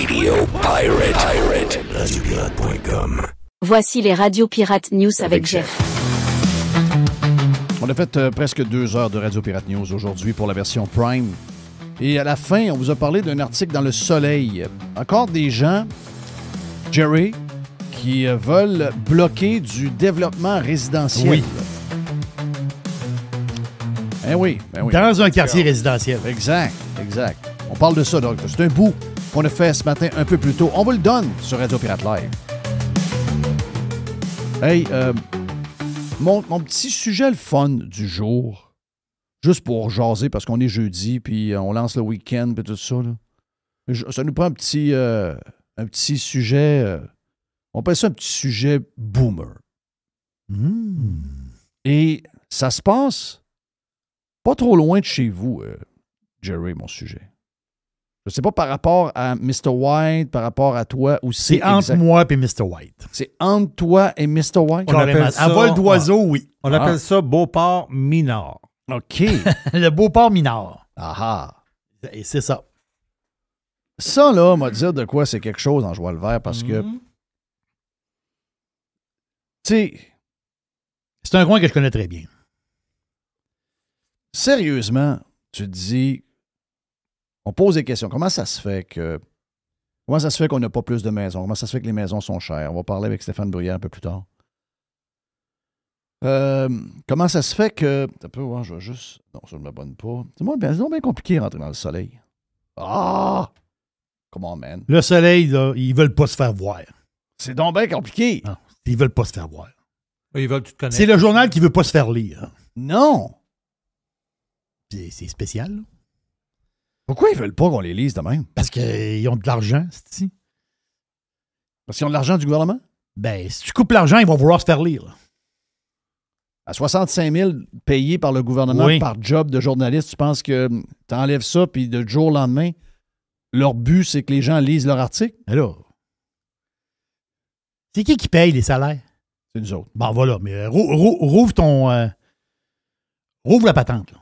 Radiopirate.com. Voici les Radio Pirates News avec Jeff. On a fait presque 2 heures de Radio Pirate News aujourd'hui pour la version Prime. Et à la fin, on vous a parlé d'un article dans Le Soleil. Encore des gens, Jerry, qui veulent bloquer du développement résidentiel. Oui. Oui. Dans un quartier résidentiel. Exact. On parle de ça, donc. C'est un bout qu'on a fait ce matin un peu plus tôt. On vous le donne sur Radio Pirate Live. Hey, mon petit sujet le fun du jour, juste pour jaser, parce qu'on est jeudi, puis on lance le week-end, puis tout ça, là. Ça nous prend un petit sujet, on appelle ça un petit sujet boomer. Et ça se passe pas trop loin de chez vous, Jerry, mon sujet. Je sais pas par rapport à Mr. White, par rapport à toi aussi. C'est entre moi et Mr. White. C'est entre toi et Mr. White? On appelle ça, à vol d'oiseau, oui. On appelle ça Beauport Minard. OK. Le Beauport Minard. Ah. Et c'est ça. Ça, là, on va dire de quoi c'est quelque chose en joie le vert parce que, tu sais... C'est un coin que je connais très bien. Sérieusement, tu te dis... On pose des questions. Comment ça se fait qu'on n'a pas plus de maisons? Comment ça se fait que les maisons sont chères? On va parler avec Stéphane Bruyère un peu plus tard. Comment ça se fait que... Un peu, je vais juste... Non, ça ne m'abonne pas. C'est bien compliqué de rentrer dans le soleil. Ah! Come on, man. Le soleil, là, ils veulent pas se faire voir. C'est donc bien compliqué. Non, ils veulent pas se faire voir. Ils veulent tout connaître. C'est le journal qui veut pas se faire lire. Non! C'est spécial, là. Pourquoi ils veulent pas qu'on les lise de même? Parce qu'ils ont de l'argent, c'est-tu? Parce qu'ils ont de l'argent du gouvernement? Ben, si tu coupes l'argent, ils vont vouloir se faire lire, là. À 65 000 payés par le gouvernement par job de journaliste, tu penses que tu enlèves ça, puis de jour au lendemain, leur but, c'est que les gens lisent leur article? Alors, c'est qui paye les salaires? C'est nous autres. Bon, voilà, mais rouvre rouvre la patente, là.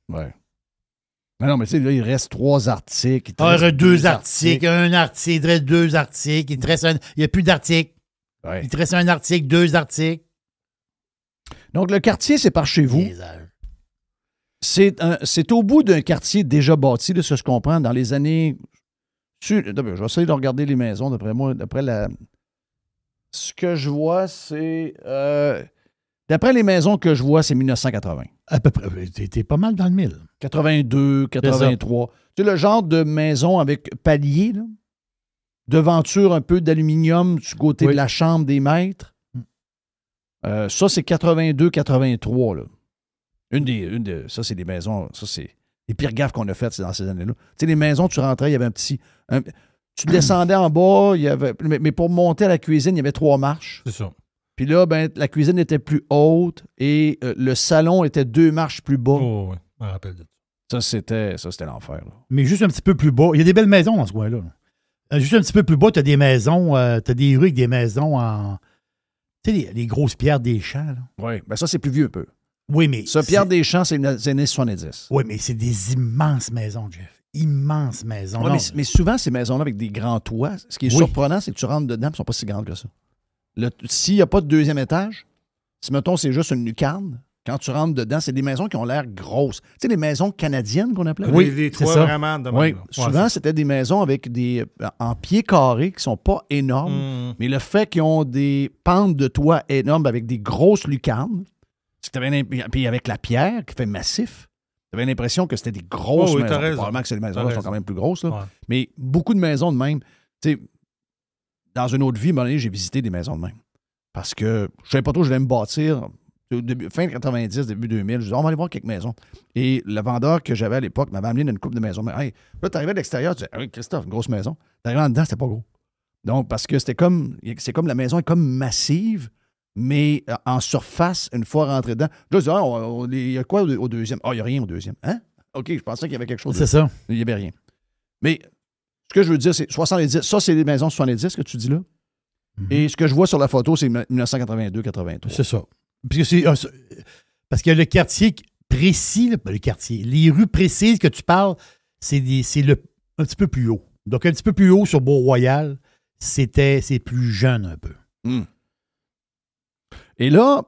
Ouais. Non, mais tu sais, là, il reste 3 articles. Il reste 2 articles, un article, il reste 2 articles, il n'y a plus d'articles. Ouais. Il te reste un article, 2 articles. Donc, le quartier, c'est par chez vous. C'est au bout d'un quartier déjà bâti, de ce que je comprends, dans les années... Je vais essayer de regarder les maisons, d'après moi. Ce que je vois, c'est... D'après les maisons que je vois, c'est 1980. À peu près. T'es pas mal dans le mille. 82, 83. Tu sais, le genre de maison avec palier, là. Devanture un peu d'aluminium du côté de la chambre des maîtres. Ça, c'est 82, 83, là. Ça, c'est des maisons... Ça, c'est les pires gaffes qu'on a faites dans ces années-là. Tu sais, les maisons, tu rentrais, il y avait un petit... tu descendais en bas, il y avait... Mais pour monter à la cuisine, il y avait 3 marches. C'est ça. Puis là, ben, la cuisine était plus haute et le salon était 2 marches plus bas. Oh, oui, je me rappelle de ça. Ça, c'était l'enfer, là. Mais juste un petit peu plus bas. Il y a des belles maisons dans ce coin-là. Juste un petit peu plus bas, tu as des maisons, tu as des rues avec des maisons en... Tu sais, les grosses pierres des champs, là. Oui, ben ça, c'est plus vieux un peu. Oui, mais... Ça, Pierre Deschamps, c'est les années 70. Oui, mais c'est des immenses maisons, Jeff. Immenses maisons. Ouais, mais souvent, ces maisons-là avec des grands toits, ce qui est surprenant, c'est que tu rentres dedans, elles ne sont pas si grandes que ça. S'il n'y a pas de 2e étage, si, mettons, c'est juste une lucarne, quand tu rentres dedans, c'est des maisons qui ont l'air grosses. Tu sais, les maisons canadiennes qu'on appelait? Oui, les toits vraiment de même. Oui, souvent, c'était des maisons avec en pieds carrés qui ne sont pas énormes, mais le fait qu'ils ont des pentes de toit énormes avec des grosses lucarnes, puis avec la pierre qui fait massif, tu avais l'impression que c'était des grosses maisons. Probablement que ces maisons-là sont quand même plus grosses, là. Ouais. Mais beaucoup de maisons de même. Tu sais, dans une autre vie, à un moment donné, j'ai visité des maisons de même. Parce que je ne savais pas trop, je voulais me bâtir. Fin 90, début 2000, je disais, on va aller voir quelques maisons. Et le vendeur que j'avais à l'époque m'avait amené dans une couple de maisons. Mais, hey, là, tu arrivais de l'extérieur, tu disais, hey, Christophe, une grosse maison. Tu arrivais en dedans, c'était pas gros. Donc, parce que c'est comme la maison est comme massive, mais en surface, une fois rentré dedans. Là, je dis, il y a quoi au deuxième? Ah, il n'y a rien au deuxième. Hein? OK, je pensais qu'il y avait quelque chose. C'est ça. Il n'y avait rien. Mais ce que je veux dire, c'est 70. Ça, c'est les maisons 70 que tu dis là. Mm-hmm. Et ce que je vois sur la photo, c'est 1982-83. C'est ça. Parce que le quartier précis, les rues précises que tu parles, c'est un petit peu plus haut. Donc, un petit peu plus haut sur Beau-Royal, c'est plus jeune un peu. Et là,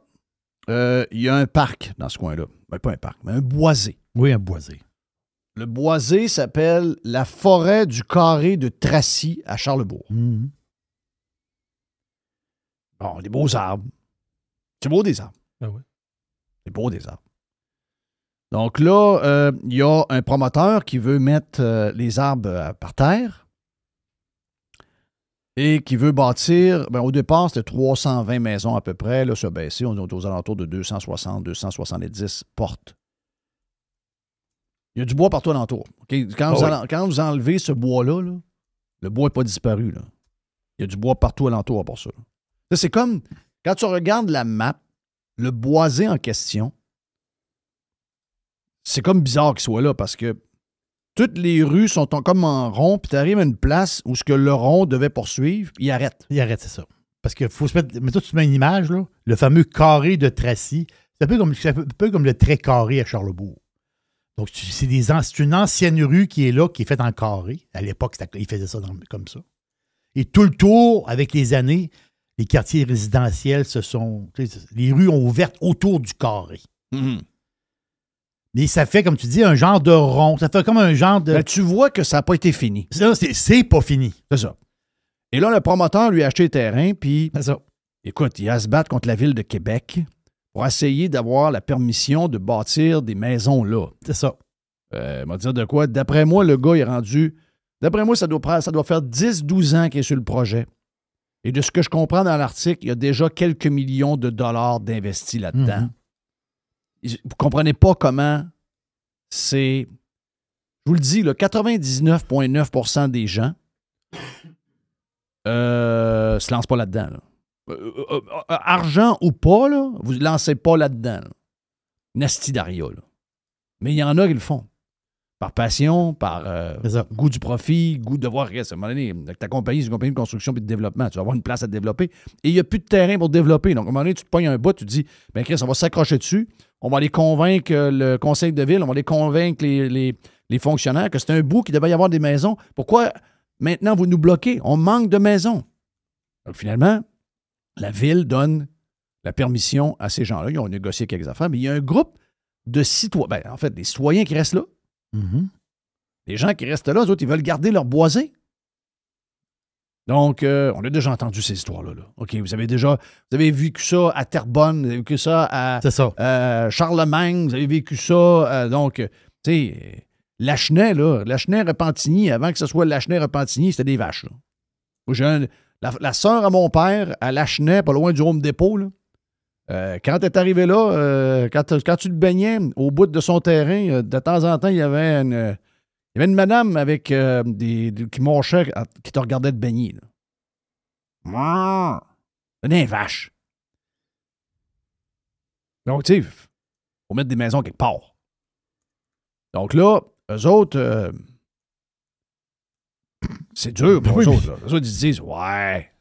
il y a un parc dans ce coin-là. Ben, pas un parc, mais un boisé. Oui, un boisé. Le boisé s'appelle la forêt du Carré de Tracy à Charlebourg. Mm-hmm. Bon, des beaux arbres. C'est beau des arbres. Ah oui. C'est beau des arbres. Donc là, il y a un promoteur qui veut mettre les arbres par terre et qui veut bâtir, au départ, c'était 320 maisons à peu près. Là, ça a baissé, on est aux alentours de 260, 270 portes. Il y a du bois partout alentour. Okay? Quand vous enlevez ce bois-là, là, le bois n'est pas disparu. Là. Il y a du bois partout alentour pour ça. Ça, c'est comme, quand tu regardes la map, le boisé en question, c'est comme bizarre qu'il soit là parce que toutes les rues sont comme en rond, puis tu arrives à une place où ce que le rond devait poursuivre, puis il arrête. Il arrête, c'est ça. Parce qu'il faut se mettre. Mais toi, tu mets une image, là, le fameux carré de Tracy. C'est un peu comme le trait carré à Charlebourg. Donc, c'est une ancienne rue qui est là, qui est faite en carré. À l'époque, ils faisaient ça comme ça. Et tout le tour, avec les années, les quartiers résidentiels les rues ont ouvert autour du carré. Mm-hmm. Mais ça fait, comme tu dis, un genre de rond. Ça fait comme un genre de... Ben, tu vois que ça n'a pas été fini. C'est pas fini. C'est ça. Et là, le promoteur lui a acheté le terrain, puis... C'est ça. Écoute, il a à se battre contre la ville de Québec pour essayer d'avoir la permission de bâtir des maisons là. C'est ça. M'a dire de quoi? D'après moi, le gars est rendu... D'après moi, ça doit faire 10-12 ans qu'il est sur le projet. Et de ce que je comprends dans l'article, il y a déjà quelques millions de dollars d'investis là-dedans. Mm-hmm. Vous ne comprenez pas comment c'est... Je vous le dis, là, 99,9% des gens se lancent pas là-dedans. Là. Argent ou pas, là, vous ne lancez pas là-dedans. Là. Nasty Daria. Là. Mais il y en a qui le font. Par passion, par goût du profit, goût de voir, à un moment donné, avec ta compagnie, c'est une compagnie de construction et de développement. Tu vas avoir une place à développer. Et il n'y a plus de terrain pour développer. Donc, à un moment donné, tu te pognes un bout, tu te dis, bien, Chris, on va s'accrocher dessus. On va aller convaincre le conseil de ville, on va aller convaincre les fonctionnaires que c'est un bout qu'il devait y avoir des maisons. Pourquoi maintenant vous nous bloquez? On manque de maisons. Donc, finalement, la ville donne la permission à ces gens-là. Ils ont négocié quelques affaires, mais il y a un groupe de citoyens, en fait, des citoyens qui restent là. Mm-hmm. Les gens qui restent là, eux autres, ils veulent garder leur boisé. Donc, on a déjà entendu ces histoires-là. Là. OK, vous avez vécu ça à Terrebonne, vous avez vécu ça à Charlemagne, vous avez vécu ça, tu sais, Lachenay, là, Lachenay-Repentigny, avant que ce soit Lachenay-Repentigny, c'était des vaches. Là. Moi, j'ai la sœur à mon père, à Lachenay, pas loin du Home Depot, là. Quand elle est arrivée là, quand tu te baignais au bout de son terrain, de temps en temps, il y avait une madame avec qui marchait, qui te regardait te baigner. C'est des vaches. Donc, tu sais, il faut mettre des maisons quelque part. Donc là, eux autres, c'est dur pour eux autres. Là. Eux autres, ils se disent, ouais...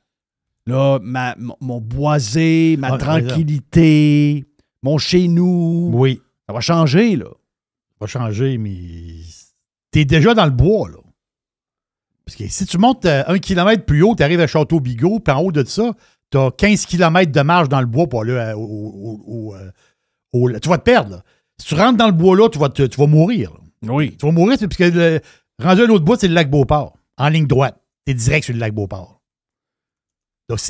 Là, mon boisé, ma tranquillité, mon chez-nous. Oui. Ça va changer, là. Ça va changer, mais t'es déjà dans le bois, là. Parce que si tu montes 1 kilomètre plus haut, tu arrives à Château-Bigot, puis en haut de ça, t'as 15 kilomètres de marche dans le bois pour aller tu vas te perdre, là. Si tu rentres dans le bois, là, tu vas mourir. Là. Oui. Tu vas mourir, parce que rendu à l'autre bout, c'est le lac Beauport. En ligne droite. T'es direct sur le lac Beauport. Donc,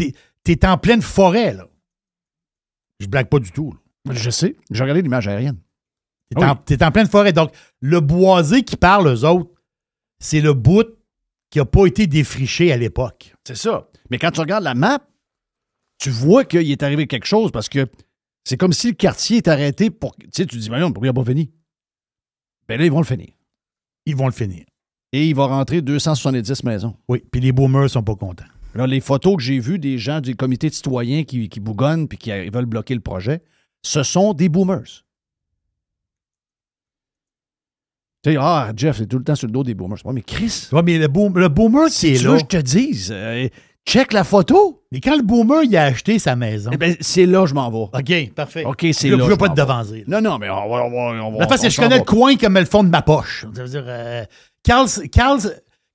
t'es en pleine forêt, là. Je blague pas du tout, là. Je sais. J'ai regardé l'image aérienne. T'es en pleine forêt. Donc, le boisé qui parle, eux autres, c'est le bout qui n'a pas été défriché à l'époque. C'est ça. Mais quand tu regardes la map, tu vois qu'il est arrivé quelque chose parce que c'est comme si le quartier est arrêté pour... Tu sais, tu te dis, mais non, pourquoi il n'a pas fini? Ben là, ils vont le finir. Ils vont le finir. Et il va rentrer 270 maisons. Oui, puis les boomers sont pas contents. Là, les photos que j'ai vues des gens du comité de citoyens qui bougonnent et qui veulent bloquer le projet, ce sont des boomers. Tu sais, Jeff, c'est tout le temps sur le dos des boomers. Ouais, mais Chris... Oui, mais le boomer qui est là... Tu veux que je te dise, check la photo. Mais quand le boomer il a acheté sa maison... Eh bien, c'est là que je m'en vais. OK, parfait. OK, c'est là. Je ne veux pas te devancer. Non, non, mais on va... Parce que je connais le coin comme le fond de ma poche. Ça veut dire, Carl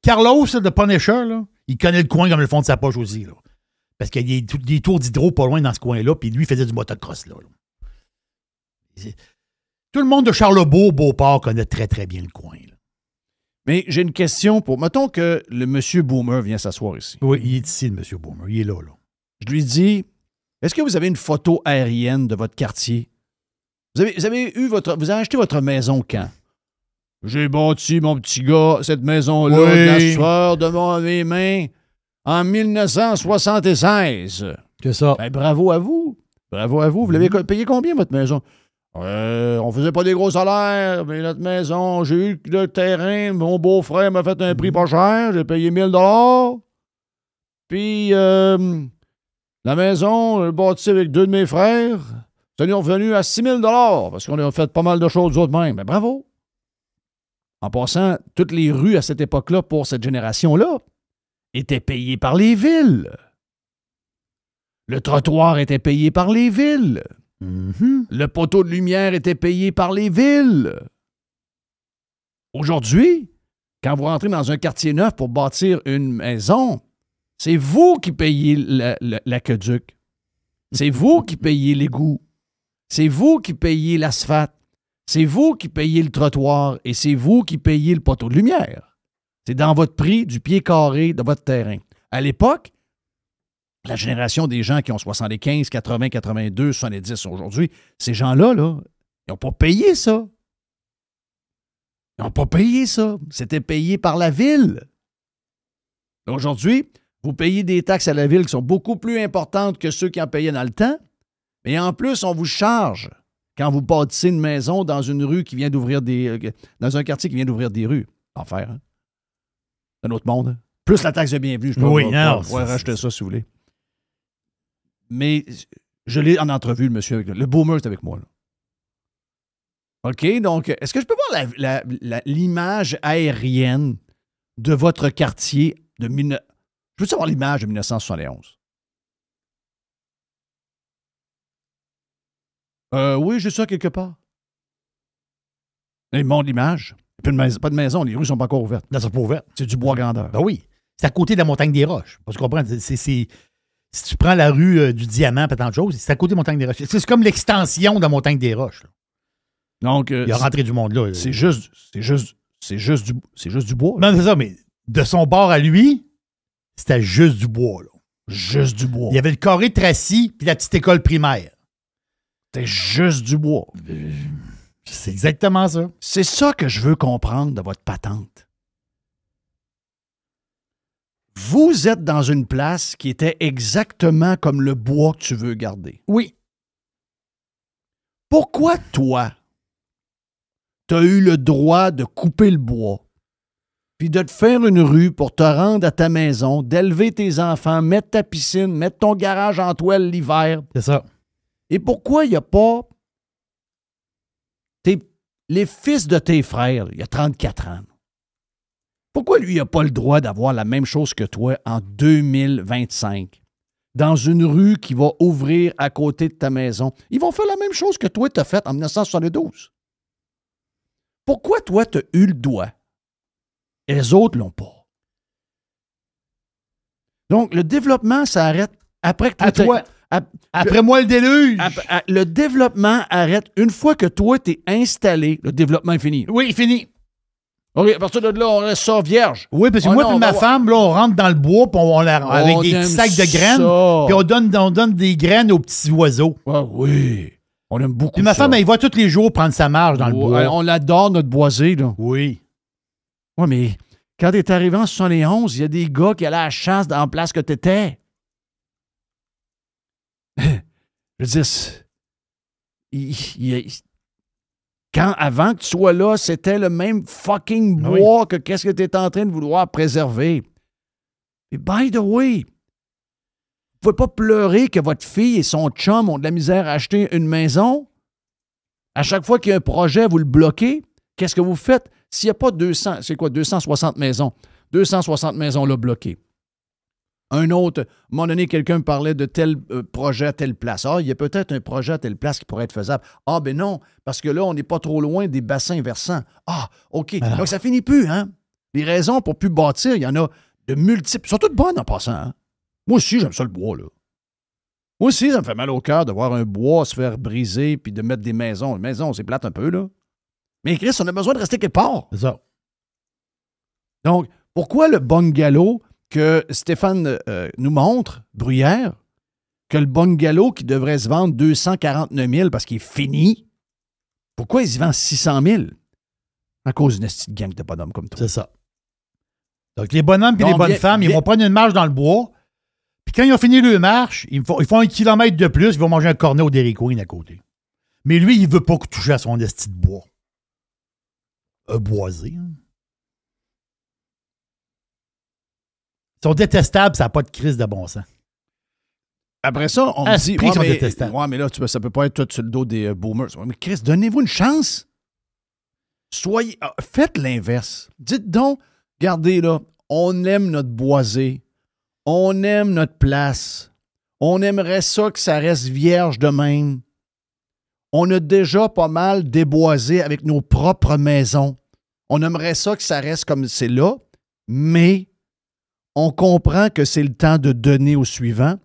Carlos, le Punisher, là, il connaît le coin comme le fond de sa poche aussi. Là. Parce qu'il y a des tours d'hydro pas loin dans ce coin-là, puis lui, il faisait du motocross là. Tout le monde de Charlebourg, Beauport, connaît très, très bien le coin. Là. Mais j'ai une question pour... Mettons que le monsieur Boomer vient s'asseoir ici. Oui, il est ici, le monsieur Boomer. Il est là. Je lui dis, est-ce que vous avez une photo aérienne de votre quartier? Vous avez acheté votre maison quand? J'ai bâti, mon petit gars, cette maison-là, de la sueur de mes mains en 1976. C'est ça. Ben, bravo à vous. Bravo à vous. Vous l'avez payé combien, votre maison? On faisait pas des gros salaires, mais notre maison, j'ai eu le terrain, mon beau-frère m'a fait un prix pas cher, j'ai payé 1000 $. Puis, la maison, je bâti avec 2 de mes frères, ça nous est revenu à 6 000 $, parce qu'on a fait pas mal de choses d'autres mêmes. Mais bravo! En passant, toutes les rues à cette époque-là, pour cette génération-là, étaient payées par les villes. Le trottoir était payé par les villes. Mm-hmm. Le poteau de lumière était payé par les villes. Aujourd'hui, quand vous rentrez dans un quartier neuf pour bâtir une maison, c'est vous qui payez l'aqueduc. C'est vous qui payez l'égout. C'est vous qui payez l'asphalte. C'est vous qui payez le trottoir et c'est vous qui payez le poteau de lumière. C'est dans votre prix du pied carré de votre terrain. À l'époque, la génération des gens qui ont 75, 80, 82, 70 aujourd'hui, ces gens-là, là, ils n'ont pas payé ça. Ils n'ont pas payé ça. C'était payé par la ville. Aujourd'hui, vous payez des taxes à la ville qui sont beaucoup plus importantes que ceux qui en payaient dans le temps. Mais en plus, on vous charge quand vous bâtissez une maison dans une rue qui vient d'ouvrir dans un quartier qui vient d'ouvrir des rues. Enfer, hein? C'est un autre monde. Hein? Plus la taxe de bienvenue. Je pourrais racheter ça si vous voulez. Mais je l'ai en entrevue, le monsieur. Le Boomer est avec moi. Là. OK, donc, est-ce que je peux voir l'image aérienne de votre quartier de... Je veux savoir l'image de 1971? Oui, j'ai ça quelque part. Il montre l'image. Pas de maison, les rues ne sont pas encore ouvertes. Non, elles sont pas ouvertes. C'est du bois grandeur. Ben oui. C'est à côté de la montagne des Roches. Parce que tu comprends, si tu prends la rue du Diamant, pas tant de choses, c'est à côté de la montagne des Roches. C'est comme l'extension de la montagne des Roches. Là. Donc, il y a rentré du monde là. C'est juste du bois. Là. Non, c'est ça, mais de son bord à lui, c'était juste du bois. Là. Juste du bois. Il y avait le carré de Tracy puis la petite école primaire. C'était juste du bois. C'est exactement ça. C'est ça que je veux comprendre de votre patente. Vous êtes dans une place qui était exactement comme le bois que tu veux garder. Oui. Pourquoi toi, tu as eu le droit de couper le bois, puis de te faire une rue pour te rendre à ta maison, d'élever tes enfants, mettre ta piscine, mettre ton garage en toile l'hiver? C'est ça. Et pourquoi il n'y a pas les fils de tes frères, il y a 34 ans? Pourquoi lui, il n'a pas le droit d'avoir la même chose que toi en 2025? Dans une rue qui va ouvrir à côté de ta maison. Ils vont faire la même chose que toi, tu as fait en 1972. Pourquoi toi, tu as eu le droit? Et les autres ne l'ont pas. Donc, le développement s'arrête après que toi... Après moi, le déluge! Le développement arrête une fois que toi, tu es installé. Le développement est fini. Oui, il finit. OK, à partir de là, on reste ça vierge. Oui, parce que moi et ma femme, là, on rentre dans le bois, puis avec des petits sacs de graines, puis on donne des graines aux petits oiseaux. Ah oui, on aime beaucoup puis ma femme, elle va tous les jours prendre sa marche dans le bois. On l'adore, notre boisé, là. Oui. Oui, mais quand t'es arrivé en 71, il y a des gars qui allaient à la chasse dans la place que t'étais. Je veux dire, quand avant que tu sois là, c'était le même fucking bois que qu'est-ce que tu es en train de vouloir préserver. Et by the way, vous ne pouvez pas pleurer que votre fille et son chum ont de la misère à acheter une maison. À chaque fois qu'il y a un projet, vous le bloquez. Qu'est-ce que vous faites? S'il n'y a pas 260 maisons? 260 maisons là bloquées. Un autre, à un moment donné, quelqu'un me parlait de tel projet à telle place. Ah, il y a peut-être un projet à telle place qui pourrait être faisable. Ah, ben non, parce que là, on n'est pas trop loin des bassins versants. Ah, OK. Donc, ça finit plus, hein? Les raisons pour plus bâtir, il y en a de multiples. Ils sont toutes bonnes en passant. Hein? Moi aussi, j'aime ça le bois, là. Moi aussi, ça me fait mal au cœur de voir un bois se faire briser puis de mettre des maisons. Une maison, c'est plate un peu, là. Mais Chris, on a besoin de rester quelque part. C'est ça. Donc, pourquoi le bungalow que Stéphane nous montre, Bruyère, que le bungalow qui devrait se vendre 249 000 parce qu'il est fini, pourquoi il se vend 600 000? À cause d'une petite gang de bonhommes comme toi. C'est ça. Donc, les bonhommes et les bonnes femmes, ils vont prendre une marche dans le bois. Puis quand ils ont fini leur marche, ils font 1 kilomètre de plus, ils vont manger un cornet au Dairy Queen à côté. Mais lui, il veut pas toucher à son esti de bois. Boisé. Hein. Ils sont détestables, ça n'a pas de crise de bon sens. Après ça, on me dit, mais là, ça peut pas être tout sur le dos des boomers. Mais Chris, donnez-vous une chance. Faites l'inverse. Dites donc, regardez là, on aime notre boisé, on aime notre place, on aimerait ça que ça reste vierge de même. On a déjà pas mal déboisé avec nos propres maisons. On aimerait ça que ça reste comme c'est là, mais on comprend que c'est le temps de donner au suivant.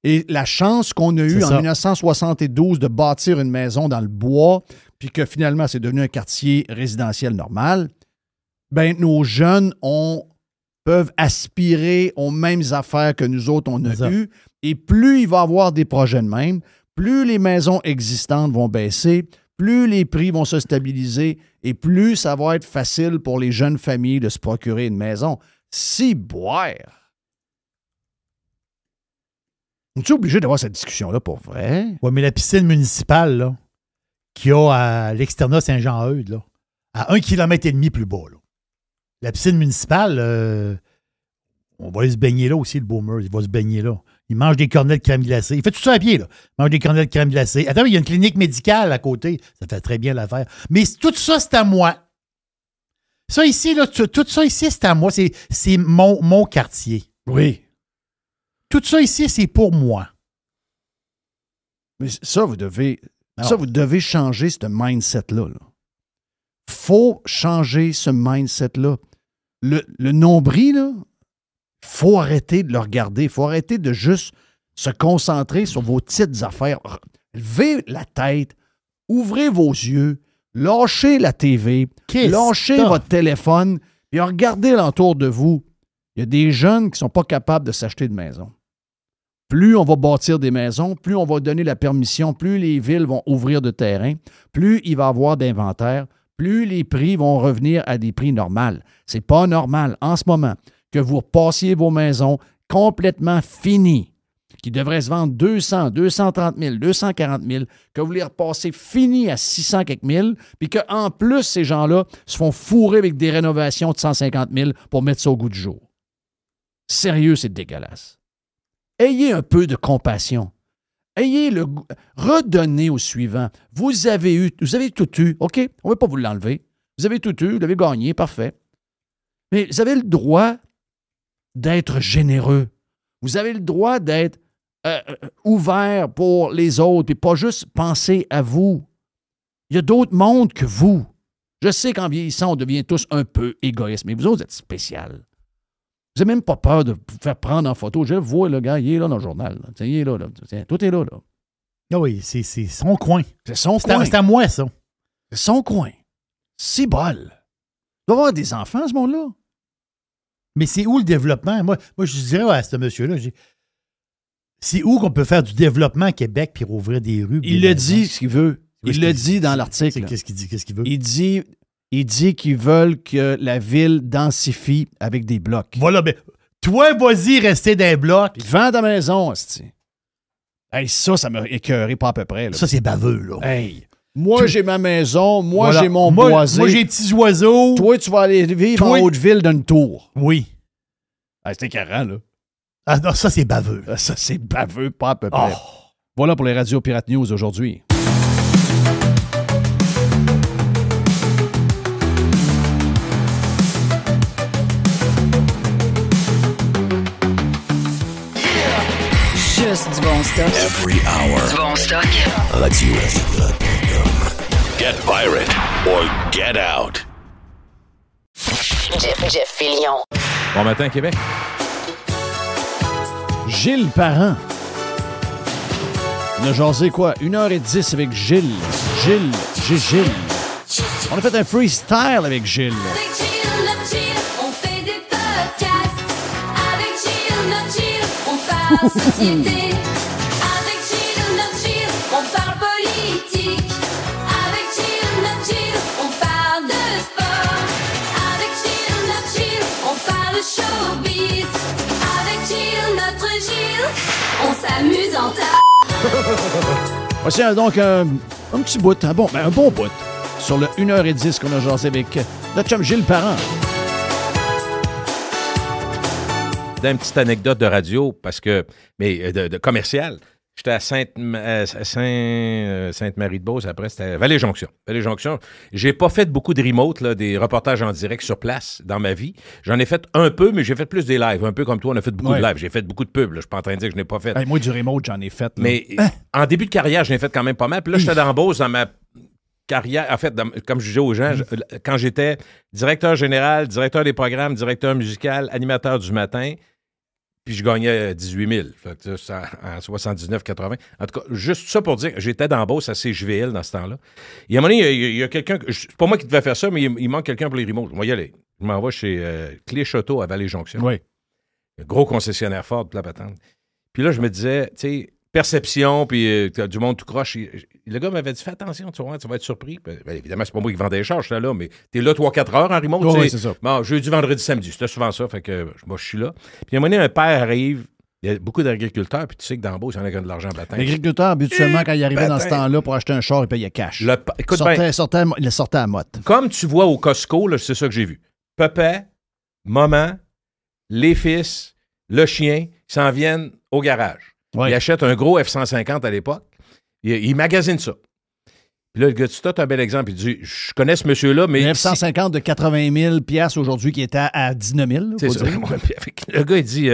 Et la chance qu'on a eue en 1972 de bâtir une maison dans le bois, puis que finalement c'est devenu un quartier résidentiel normal, ben nos jeunes peuvent aspirer aux mêmes affaires que nous autres on a eues. Et plus il va y avoir des projets de même, plus les maisons existantes vont baisser, plus les prix vont se stabiliser et plus ça va être facile pour les jeunes familles de se procurer une maison. Si boire! On est obligé d'avoir cette discussion-là pour vrai? Oui, mais la piscine municipale, là, qu'il y a à l'Externat Saint-Jean-Eudes, là, à 1,5 km plus bas, là. La piscine municipale, on va aller se baigner là aussi, le boomer. Il va se baigner là. Il mange des cornets de crème glacée. Il fait tout ça à pied, là. Il mange des cornets de crème glacée. Attends, il y a une clinique médicale à côté. Ça fait très bien l'affaire. Mais tout ça, c'est à moi. Ça ici, là, tout ça ici, c'est à moi. C'est mon quartier. Oui. Tout ça ici, c'est pour moi. Mais ça, vous devez changer ce mindset-là. Faut changer ce mindset-là. Le nombril, là, faut arrêter de le regarder. Il faut arrêter de juste se concentrer sur vos petites affaires. Levez la tête, ouvrez vos yeux, lâchez la TV, lâchez votre téléphone et regardez l'entour de vous. Il y a des jeunes qui ne sont pas capables de s'acheter de maison. Plus on va bâtir des maisons, plus on va donner la permission, plus les villes vont ouvrir de terrain, plus il va y avoir d'inventaire, plus les prix vont revenir à des prix normaux. C'est pas normal en ce moment que vous repassiez vos maisons complètement finies, qui devraient se vendre 200, 230 000, 240 000, que vous les repassez finies à 600 quelques mille, puis qu'en plus, ces gens-là se font fourrer avec des rénovations de 150 000 pour mettre ça au goût du jour. Sérieux, c'est dégueulasse. Ayez un peu de compassion. Redonnez au suivant. Vous avez tout eu. OK, on ne va pas vous l'enlever. Vous avez tout eu, vous l'avez gagné, parfait. Mais vous avez le droit d'être généreux. Vous avez le droit d'être ouvert pour les autres et pas juste penser à vous. Il y a d'autres mondes que vous. Je sais qu'en vieillissant, on devient tous un peu égoïstes, mais vous autres, vous êtes spécial. Vous n'avez même pas peur de vous faire prendre en photo. Je le vois, le gars, il est là dans le journal. Là. Il est là. Tiens, tout est là. Ah oui, c'est son coin. C'est son coin. C'est à moi, ça. C'est son coin. C'est bol. Il doit y avoir des enfants, ce monde-là. Mais c'est où le développement? Moi je dirais à ce monsieur-là, c'est où qu'on peut faire du développement à Québec puis rouvrir des rues? Il le dit, ce qu'il veut. Il le dit dans l'article. Qu'est-ce qu'il dit? Qu'est-ce qu'il veut? Il dit qu'ils veulent que la ville densifie avec des blocs. Voilà, mais toi, vas-y, rester dans les blocs. Puis vends ta maison, hostie. Hey, ça m'a écœuré pas à peu près. Là. Ça, c'est baveux, là. Hey, moi, j'ai ma maison. Moi, j'ai mon boisé. Moi, j'ai les petits oiseaux. Toi, tu vas aller vivre en Haute-Ville d'une tour. Oui. Hey, c'était écœurant, là. Ah non, ça, c'est baveux. Ça, c'est baveux pas à peu près. Voilà pour les radios Pirate News aujourd'hui. Juste du bon stock. Every hour. Du bon stock. Get pirate or get out. Jeff Fillion. Bon matin, Québec. Gilles Parent. On a jasé quoi? 1h10 avec Gilles. Gilles. On a fait un freestyle avec Gilles. Avec Gilles, notre Gilles, on fait des podcasts. Avec Gilles, notre Gilles, on parle société. Avec Gilles, notre Gilles, on parle politique. Avec Gilles, notre Gilles, on parle de sport. Avec Gilles, notre Gilles, on parle showbiz. Avec Gilles, notre Gilles, on s'amuse en tas. Voici donc un petit bout, un bon bout sur le 1h10 qu'on a jasé avec notre chum Gilles Parent. Dans une petite anecdote de radio, parce que, mais de commercial. J'étais à Sainte-Marie-de-Beauce, après c'était Vallée-Jonction. J'ai pas fait beaucoup de remote, là, des reportages en direct sur place dans ma vie. J'en ai fait un peu, mais j'ai fait plus des lives. Un peu comme toi, on a fait beaucoup de lives. J'ai fait beaucoup de pubs. Là. Je suis pas en train de dire que je n'ai pas fait. Hey, moi, du remote, j'en ai fait. Là. Mais en début de carrière, j'en ai fait quand même pas mal. Puis là, j'étais dans Beauce dans ma carrière. En fait, comme je disais aux gens, quand j'étais directeur général, directeur des programmes, directeur musical, animateur du matin, puis je gagnais 18 000. Fait que ça, en 79-80. En tout cas, juste ça pour dire que j'étais dans Beauce à CJVL dans ce temps-là. Et à un moment donné, il y a quelqu'un, c'est pas moi qui devais faire ça, mais il manque quelqu'un pour les remotes. Je vais y aller. Je m'en vais chez Clé-Château à Vallée-Jonction. Oui. Gros concessionnaire fort de la patente. Puis là, je me disais, tu sais, perception, puis du monde tout croche. Le gars m'avait dit, fais attention, tu vas être surpris. Ben, évidemment, c'est pas moi qui vendais les charges, j'étais là, mais t'es là 3-4 heures en remote. Oui, c'est ça. Bon, jeudi, vendredi, samedi, c'était souvent ça, fait que moi, je suis là. Puis à un moment donné, un père arrive, il y a beaucoup d'agriculteurs, puis tu sais que dans Beauce, il y en a qui ont de l'argent bâtin. L'agriculteur, habituellement, quand il arrivait dans ce temps-là pour acheter un char, il payait cash. Écoute il sortait à motte. Comme tu vois au Costco, là, c'est ça que j'ai vu. Papa, maman, les fils, le chien, ils s'en viennent au garage. Ouais. Il achète un gros F-150 à l'époque. Il magasine ça. Puis là, le gars, c'est un bel exemple. Il dit, je connais ce monsieur-là, mais... Un F-150 de 80 000 $ aujourd'hui qui était à 19 000 c'est ça. Le gars, il dit,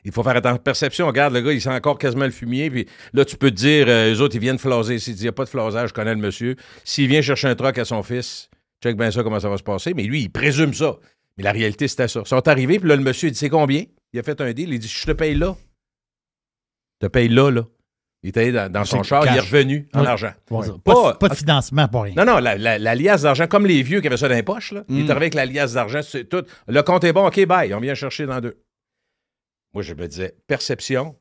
il faut faire attention. Perception, regarde, le gars, il sent encore quasiment le fumier. Puis là, tu peux te dire, eux autres, ils viennent flaser. S'il dit, il n'y a pas de flasage, je connais le monsieur. S'il vient chercher un truck à son fils, check bien ça, comment ça va se passer. Mais lui, il présume ça. Mais la réalité, c'était ça. Ils sont arrivés, puis là, le monsieur, il dit, c'est combien? Il a fait un deal. Il dit, je te paye là. Je te paye là. Il était dans son char, cash. Il est revenu en argent. Ouais. Pas de financement, pas rien. Non, la liasse d'argent, comme les vieux qui avaient ça dans les poches, là. Il est arrivé avec la liasse d'argent, c'est tout. Le compte est bon, OK, bye. On vient chercher dans 2. Moi, je me disais, perception.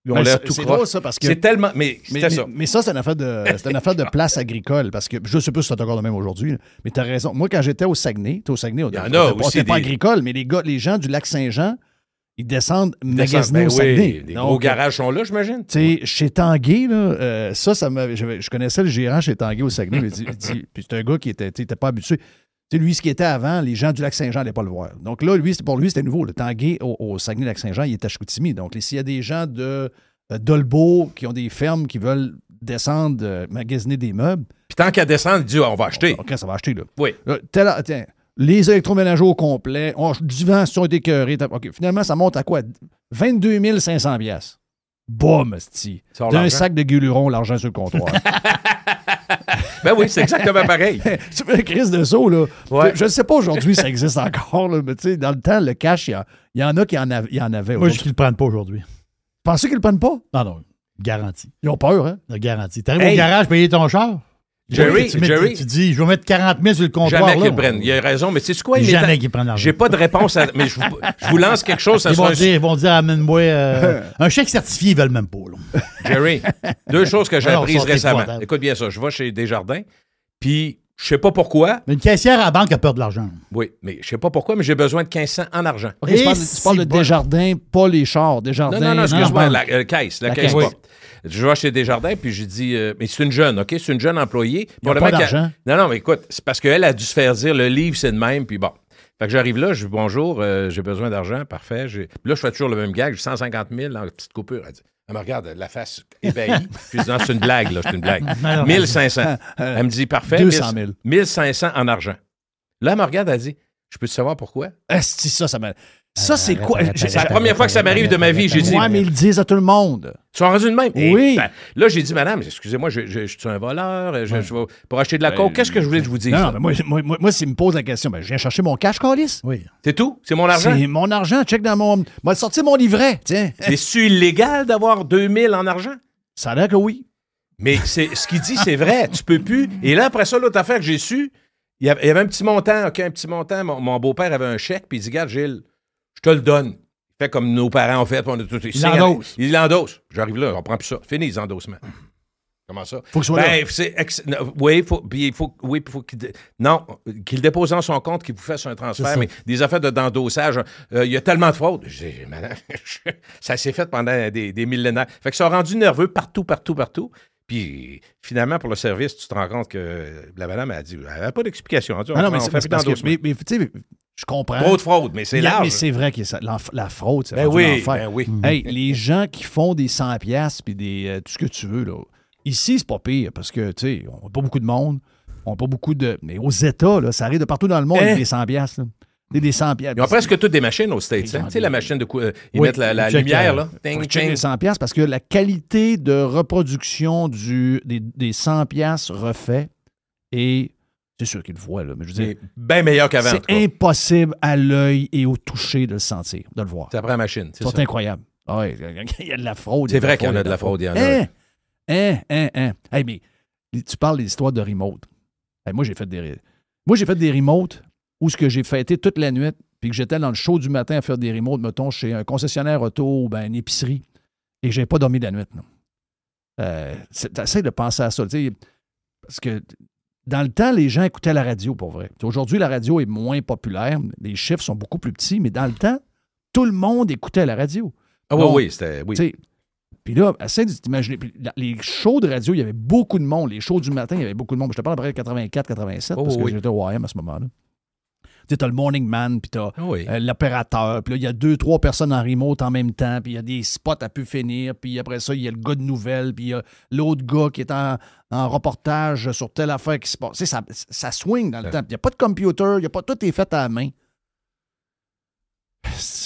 Ils ont l'air tout croche. C'est drôle, ça, parce que... C'est tellement... Mais c'était ça. Mais ça, c'est une affaire de place agricole, parce que je ne sais pas si c'est encore le même aujourd'hui, mais tu as raison. Moi, quand j'étais au Saguenay, on n'était pas agricole, mais les gens du Lac-Saint-Jean, ils descendent magasiner au Saguenay. Les gros garages sont là, j'imagine. Tu sais, chez Tanguay, là, je connaissais le gérant chez Tanguay au Saguenay, puis c'est un gars qui était pas habitué. Tu sais, lui, ce qui était avant, les gens du Lac-Saint-Jean n'allaient pas le voir. Donc là, pour lui, c'était nouveau. Le Tanguay au Saguenay-Lac-Saint-Jean, il est à Chicoutimi. Donc, s'il y a des gens de Dolbeau qui ont des fermes qui veulent descendre, magasiner des meubles... Puis tant qu'à descendre, il dit, on va acheter. OK, ça va acheter, là. Oui. Tiens, les électroménagers au complet, du vent, sont écœurés. OK, finalement, ça monte à quoi? 22 500 $. Boum, esti. D'un sac de gueulerons, l'argent sur le comptoir. Ben oui, c'est exactement pareil. Tu fais une crise de saut, là. Ouais. Je ne sais pas aujourd'hui si ça existe encore, là, mais tu sais, dans le temps, le cash, il y en a qui en avaient. Moi, je qu'ils ne le prennent pas aujourd'hui. Pensez qu'ils le prennent pas? Non, garanti. Ils ont peur, hein? Garanti. Tu arrives au garage, payer ton char? Jerry, tu dis, je vais mettre 40 000 sur le comptoir. Jamais qu'ils prennent. Il a raison, mais c'est quoi? Jamais qu'ils prennent l'argent. J'ai pas de réponse, mais je vous lance quelque chose. Ils vont dire, amène-moi un chèque certifié, ils veulent même pas. Là. Jerry, 2 choses que j'ai apprises récemment. Écoute bien ça, je vais chez Desjardins, puis je sais pas pourquoi. Mais une caissière à la banque a peur de l'argent. Oui, mais je sais pas pourquoi, mais j'ai besoin de 1500 en argent. Okay, tu parles de Desjardins, pas les chars. Desjardins. Non, excuse-moi, la caisse. La caisse. Je vais chez Desjardins, puis j'ai dit, mais c'est une jeune, OK? C'est une jeune employée. Il n'y a pas d'argent. Non, mais écoute, c'est parce qu'elle a dû se faire dire, le livre, c'est de même, puis bon. Fait que j'arrive là, je dis, bonjour, j'ai besoin d'argent, parfait. Puis là, je fais toujours le même gag, j'ai 150 000 en petite coupure. Elle dit, elle me regarde, la face ébahie. Puis je dis, non, c'est une blague, là, c'est une blague. 1500. Elle me dit, parfait. 200 000. 1500 en argent. Là, elle me regarde, elle dit, je peux te savoir pourquoi? Esti, ça m'a... Ça, c'est quoi? C'est la première fois que ça m'arrive de ma vie. J'ai dit, Ouais, mais ils le disent à tout le monde. ils sont rendus de même. Et, Oui. là, j'ai dit, madame, excusez-moi, je suis un voleur, je vais pour acheter de la coke. Qu'est-ce que je voulais que je vous dise? Non, mais moi, s'il me pose la question, je viens chercher mon cash, Calis. Oui. C'est tout? C'est mon argent? C'est mon argent. Check dans mon. Moi, sortir mon livret. Tiens. C'est-tu illégal d'avoir 2000 en argent? Ça a l'air que oui. Mais ce qu'il dit, c'est vrai. Tu peux plus. Et là, après ça, l'autre affaire que j'ai su, il y avait un petit montant. OK, un petit montant. Mon beau-père avait un chèque, puis il dit, regarde, Gilles, je te le donne. Il fait comme nos parents ont fait. Puis on a tout, Il l'endosse. Il l'endosse. J'arrive là, on prend plus ça. Fini les endossements. Comment ça? Faut que ce soit là. Oui, il faut qu'il dépose dans son compte, qu'il vous fasse un transfert, mais des affaires d'endossage, il y a tellement de fraudes. J'ai dit, madame, ça s'est fait pendant des millénaires. Fait que ça a rendu nerveux partout. Puis finalement, pour le service, tu te rends compte que la madame a dit, elle n'avait pas d'explication. Elle a dit, Ah non, mais on c'est fait plus parce que. d'endossement. Mais tu sais, je comprends. Trop de fraude, mais c'est large. Mais c'est vrai que la fraude, c'est Ben rendu oui, l'enfer. ben oui. Hey, les gens qui font des 100$ puis des tout ce que tu veux, là. Ici, c'est pas pire parce que, tu sais, on n'a pas beaucoup de monde. On n'a pas beaucoup de. Mais aux États, là, ça arrive de partout dans le monde avec des 100$. Là. Des 100$. Ils ont presque toutes des machines aux States. Hein? Tu sais, la machine de ils Oui, mettent la check, lumière, là. Faut Ting, checker ting. les 100$ parce que la qualité de reproduction des 100$ refaits est. C'est sûr qu'ils le voient, là, mais je veux dire. C'est bien meilleur qu'avant. en C'est tout cas. impossible à l'œil et au toucher de le sentir, de le voir. Ça prend la machine. C'est C'est ça. incroyable. Ah ouais, il y a de la fraude. C'est vrai qu'il y en a de la fraude. Il y en a. Hey, mais tu parles des histoires de remote. Hey, moi, j'ai fait des remotes où ce que j'ai fêté toute la nuit, puis que j'étais dans le show du matin à faire des remotes, mettons, chez un concessionnaire auto ou une épicerie, et que j'ai pas dormi de la nuit. T'essaies de penser à ça. Parce que dans le temps, les gens écoutaient la radio, pour vrai. Aujourd'hui, la radio est moins populaire. Les chiffres sont beaucoup plus petits, mais dans le temps, tout le monde écoutait la radio. Ah Donc, oui, c'était. Oui. tu sais, puis là, essaie de t'imaginer. Puis les shows de radio, il y avait beaucoup de monde. Les shows du matin, il y avait beaucoup de monde. Je te parle après 84, 87, parce que j'étais au YM à ce moment-là. Tu sais, t'as le morning man, puis t'as l'opérateur, puis là, il y a 2-3 personnes en remote en même temps, puis il y a des spots à pu finir, puis après ça, il y a le gars de nouvelles, puis il y a l'autre gars qui est en reportage sur telle affaire qui se passe. Tu sais, ça swing dans le temps. Il n'y a pas de computer, tout est fait à la main.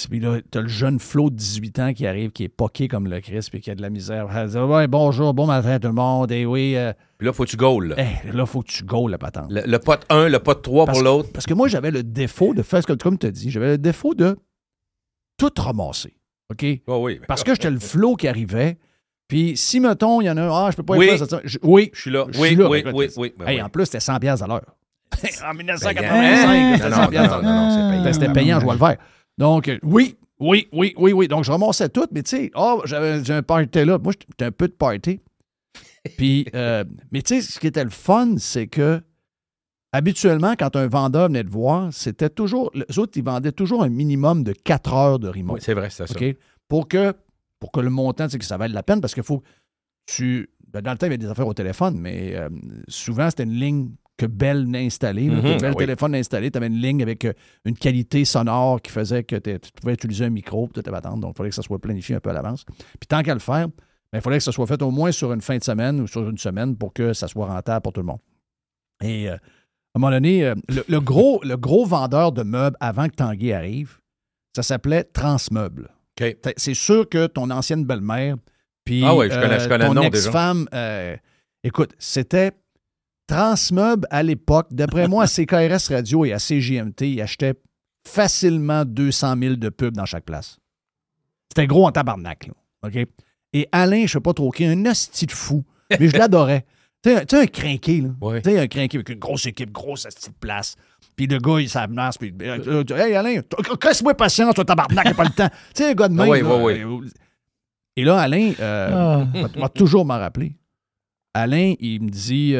Puis là, t'as le jeune Flo de 18 ans qui arrive, qui est poqué comme le Christ, puis qui a de la misère. Elle dit, ouais, bonjour, bon matin tout le monde, et oui. Puis là, faut que tu goals. Là, là faut que tu goals la patente. le pote 1, le pote 3 pour l'autre. Parce que moi, j'avais le défaut de faire, comme tu as dit, j'avais le défaut de tout ramasser. OK? Oh oui. Parce que j'étais le Flo qui arrivait. Puis si, mettons, il y en a un, je peux pas Oui. y faire ça. Oui. Je suis là. Je suis là. Oui. Ben Hey, oui. En plus, c'était 100$ à l'heure. En 1985, Non, c'était 100$ à l'heure. non, c'est payant. C'était payant, je vois le vert. Donc, oui. Donc, je ramassais tout, mais tu sais, j'ai un party là. Moi, j'étais un peu de party. Puis, mais tu sais, ce qui était le fun, c'est que habituellement, quand un vendeur venait te voir, c'était toujours, les autres, ils vendaient toujours un minimum de 4 heures de remote. Oui, c'est vrai, c'est ça. OK? Pour que le montant, tu sais, que ça vaille la peine, parce qu'il faut dans le temps, il y avait des affaires au téléphone, mais souvent, c'était une ligne que Bell n'a installée. Bell Téléphone a installé. Tu avais une ligne avec une qualité sonore qui faisait que tu pouvais utiliser un micro pour toute attendre. Donc, il fallait que ça soit planifié un peu à l'avance. Puis tant qu'à le faire, il fallait que ça soit fait au moins sur une fin de semaine ou sur une semaine pour que ça soit rentable pour tout le monde. Et à un moment donné, le gros vendeur de meubles avant que Tanguy arrive, ça s'appelait Transmeuble. OK. C'est sûr que ton ancienne belle-mère puis je connais ton le nom ex-femme, écoute, c'était Transmeuble à l'époque. D'après moi, à CKRS Radio et à CJMT, ils achetaient facilement 200 000 de pubs dans chaque place. C'était gros en tabarnak, là. OK? Et Alain, je ne sais pas trop qui, un hostie de fou, mais je l'adorais. Tu sais, un crinqué, là. Ouais. Tu sais, un crinqué avec une grosse équipe, grosse hostie de place. Puis le gars, il s'amenace, puis hey, Alain, casse-moi patience, toi, tabarnak, il pas le temps. Tu sais, un gars de même. Oui. Et là, Alain, va toujours m'en rappeler. Alain, il me dit,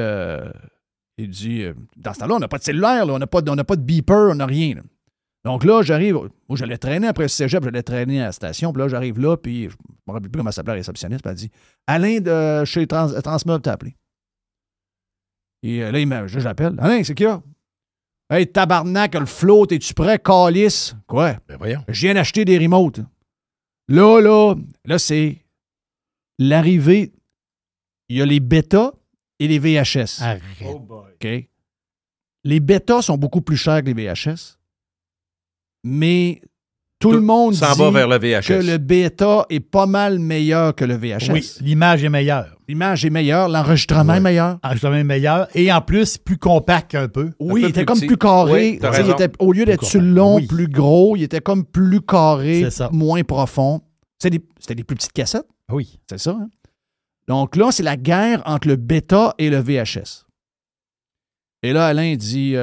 dans ce temps-là, on n'a pas de cellulaire, là, on n'a pas de beeper, on n'a rien. Là. Donc là, j'arrive, moi, j'allais traîner après le cégep, j'allais traîner à la station, puis là, j'arrive là, puis je ne me rappelle plus comment s'appelait la réceptionniste, puis elle dit, Alain de chez Transmeuble t'a appelé. Et là, j'appelle. Alain, c'est qui là? Hey, tabarnak, le float, es-tu prêt, calice? Quoi? Ben voyons. Je viens d'acheter des remotes. Là, c'est l'arrivée. Il y a les bêtas et les VHS. Arrête. Oh boy. OK? Les bêtas sont beaucoup plus chers que les VHS, mais Tout le monde s'en dit va vers le VHS. que le bêta est pas mal meilleur que le VHS. Oui, l'image est meilleure. L'image est meilleure, l'enregistrement est meilleur. L'enregistrement est meilleur. Et en plus, plus compact un peu. Oui, peu il était plus comme petit. plus carré. Oui, t'as Tu sais, raison. au lieu d'être Plus sur le compact. long, Oui. plus gros, il était comme plus carré, C'est ça. moins profond. C'était des plus petites cassettes, Oui. c'est ça. Hein? Donc là, c'est la guerre entre le bêta et le VHS. Et là, Alain dit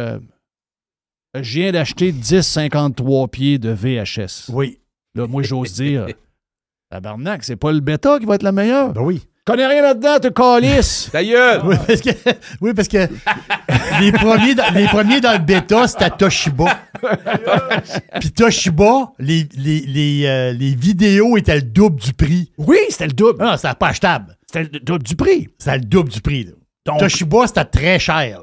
je viens d'acheter 10 53 pieds de VHS. Oui. Là, moi, j'ose dire tabarnak, c'est pas le bêta qui va être la meilleure. Ben oui. Connais rien là-dedans, te calice. Ta gueule! Oui, parce que les premiers dans le bêta, c'était Toshiba. Puis Toshiba, les vidéos étaient le double du prix. Oui, c'était le double. Non, c'était pas achetable. C'était le double du prix. C'était le double du prix. Là. Donc- Toshiba, c'était très cher.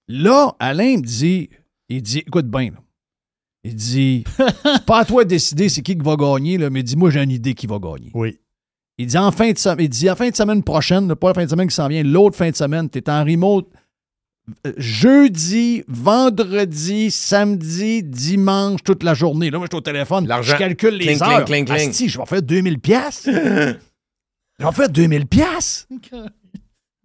Là, Alain me dit, écoute bien, là. Il dit, c'est pas à toi de décider c'est qui va gagner, là, mais dis-moi, j'ai une idée qui va gagner. Oui. Il dit, en fin de semaine prochaine, là, pas la fin de semaine qui s'en vient, l'autre fin de semaine, tu es en remote jeudi, vendredi, samedi, dimanche, toute la journée. Là, moi, je suis au téléphone, L'argent. je calcule les Cling, heures. cling, cling, cling. Asti, je vais faire 2000 pièces. Je vais faire 2000 pièces.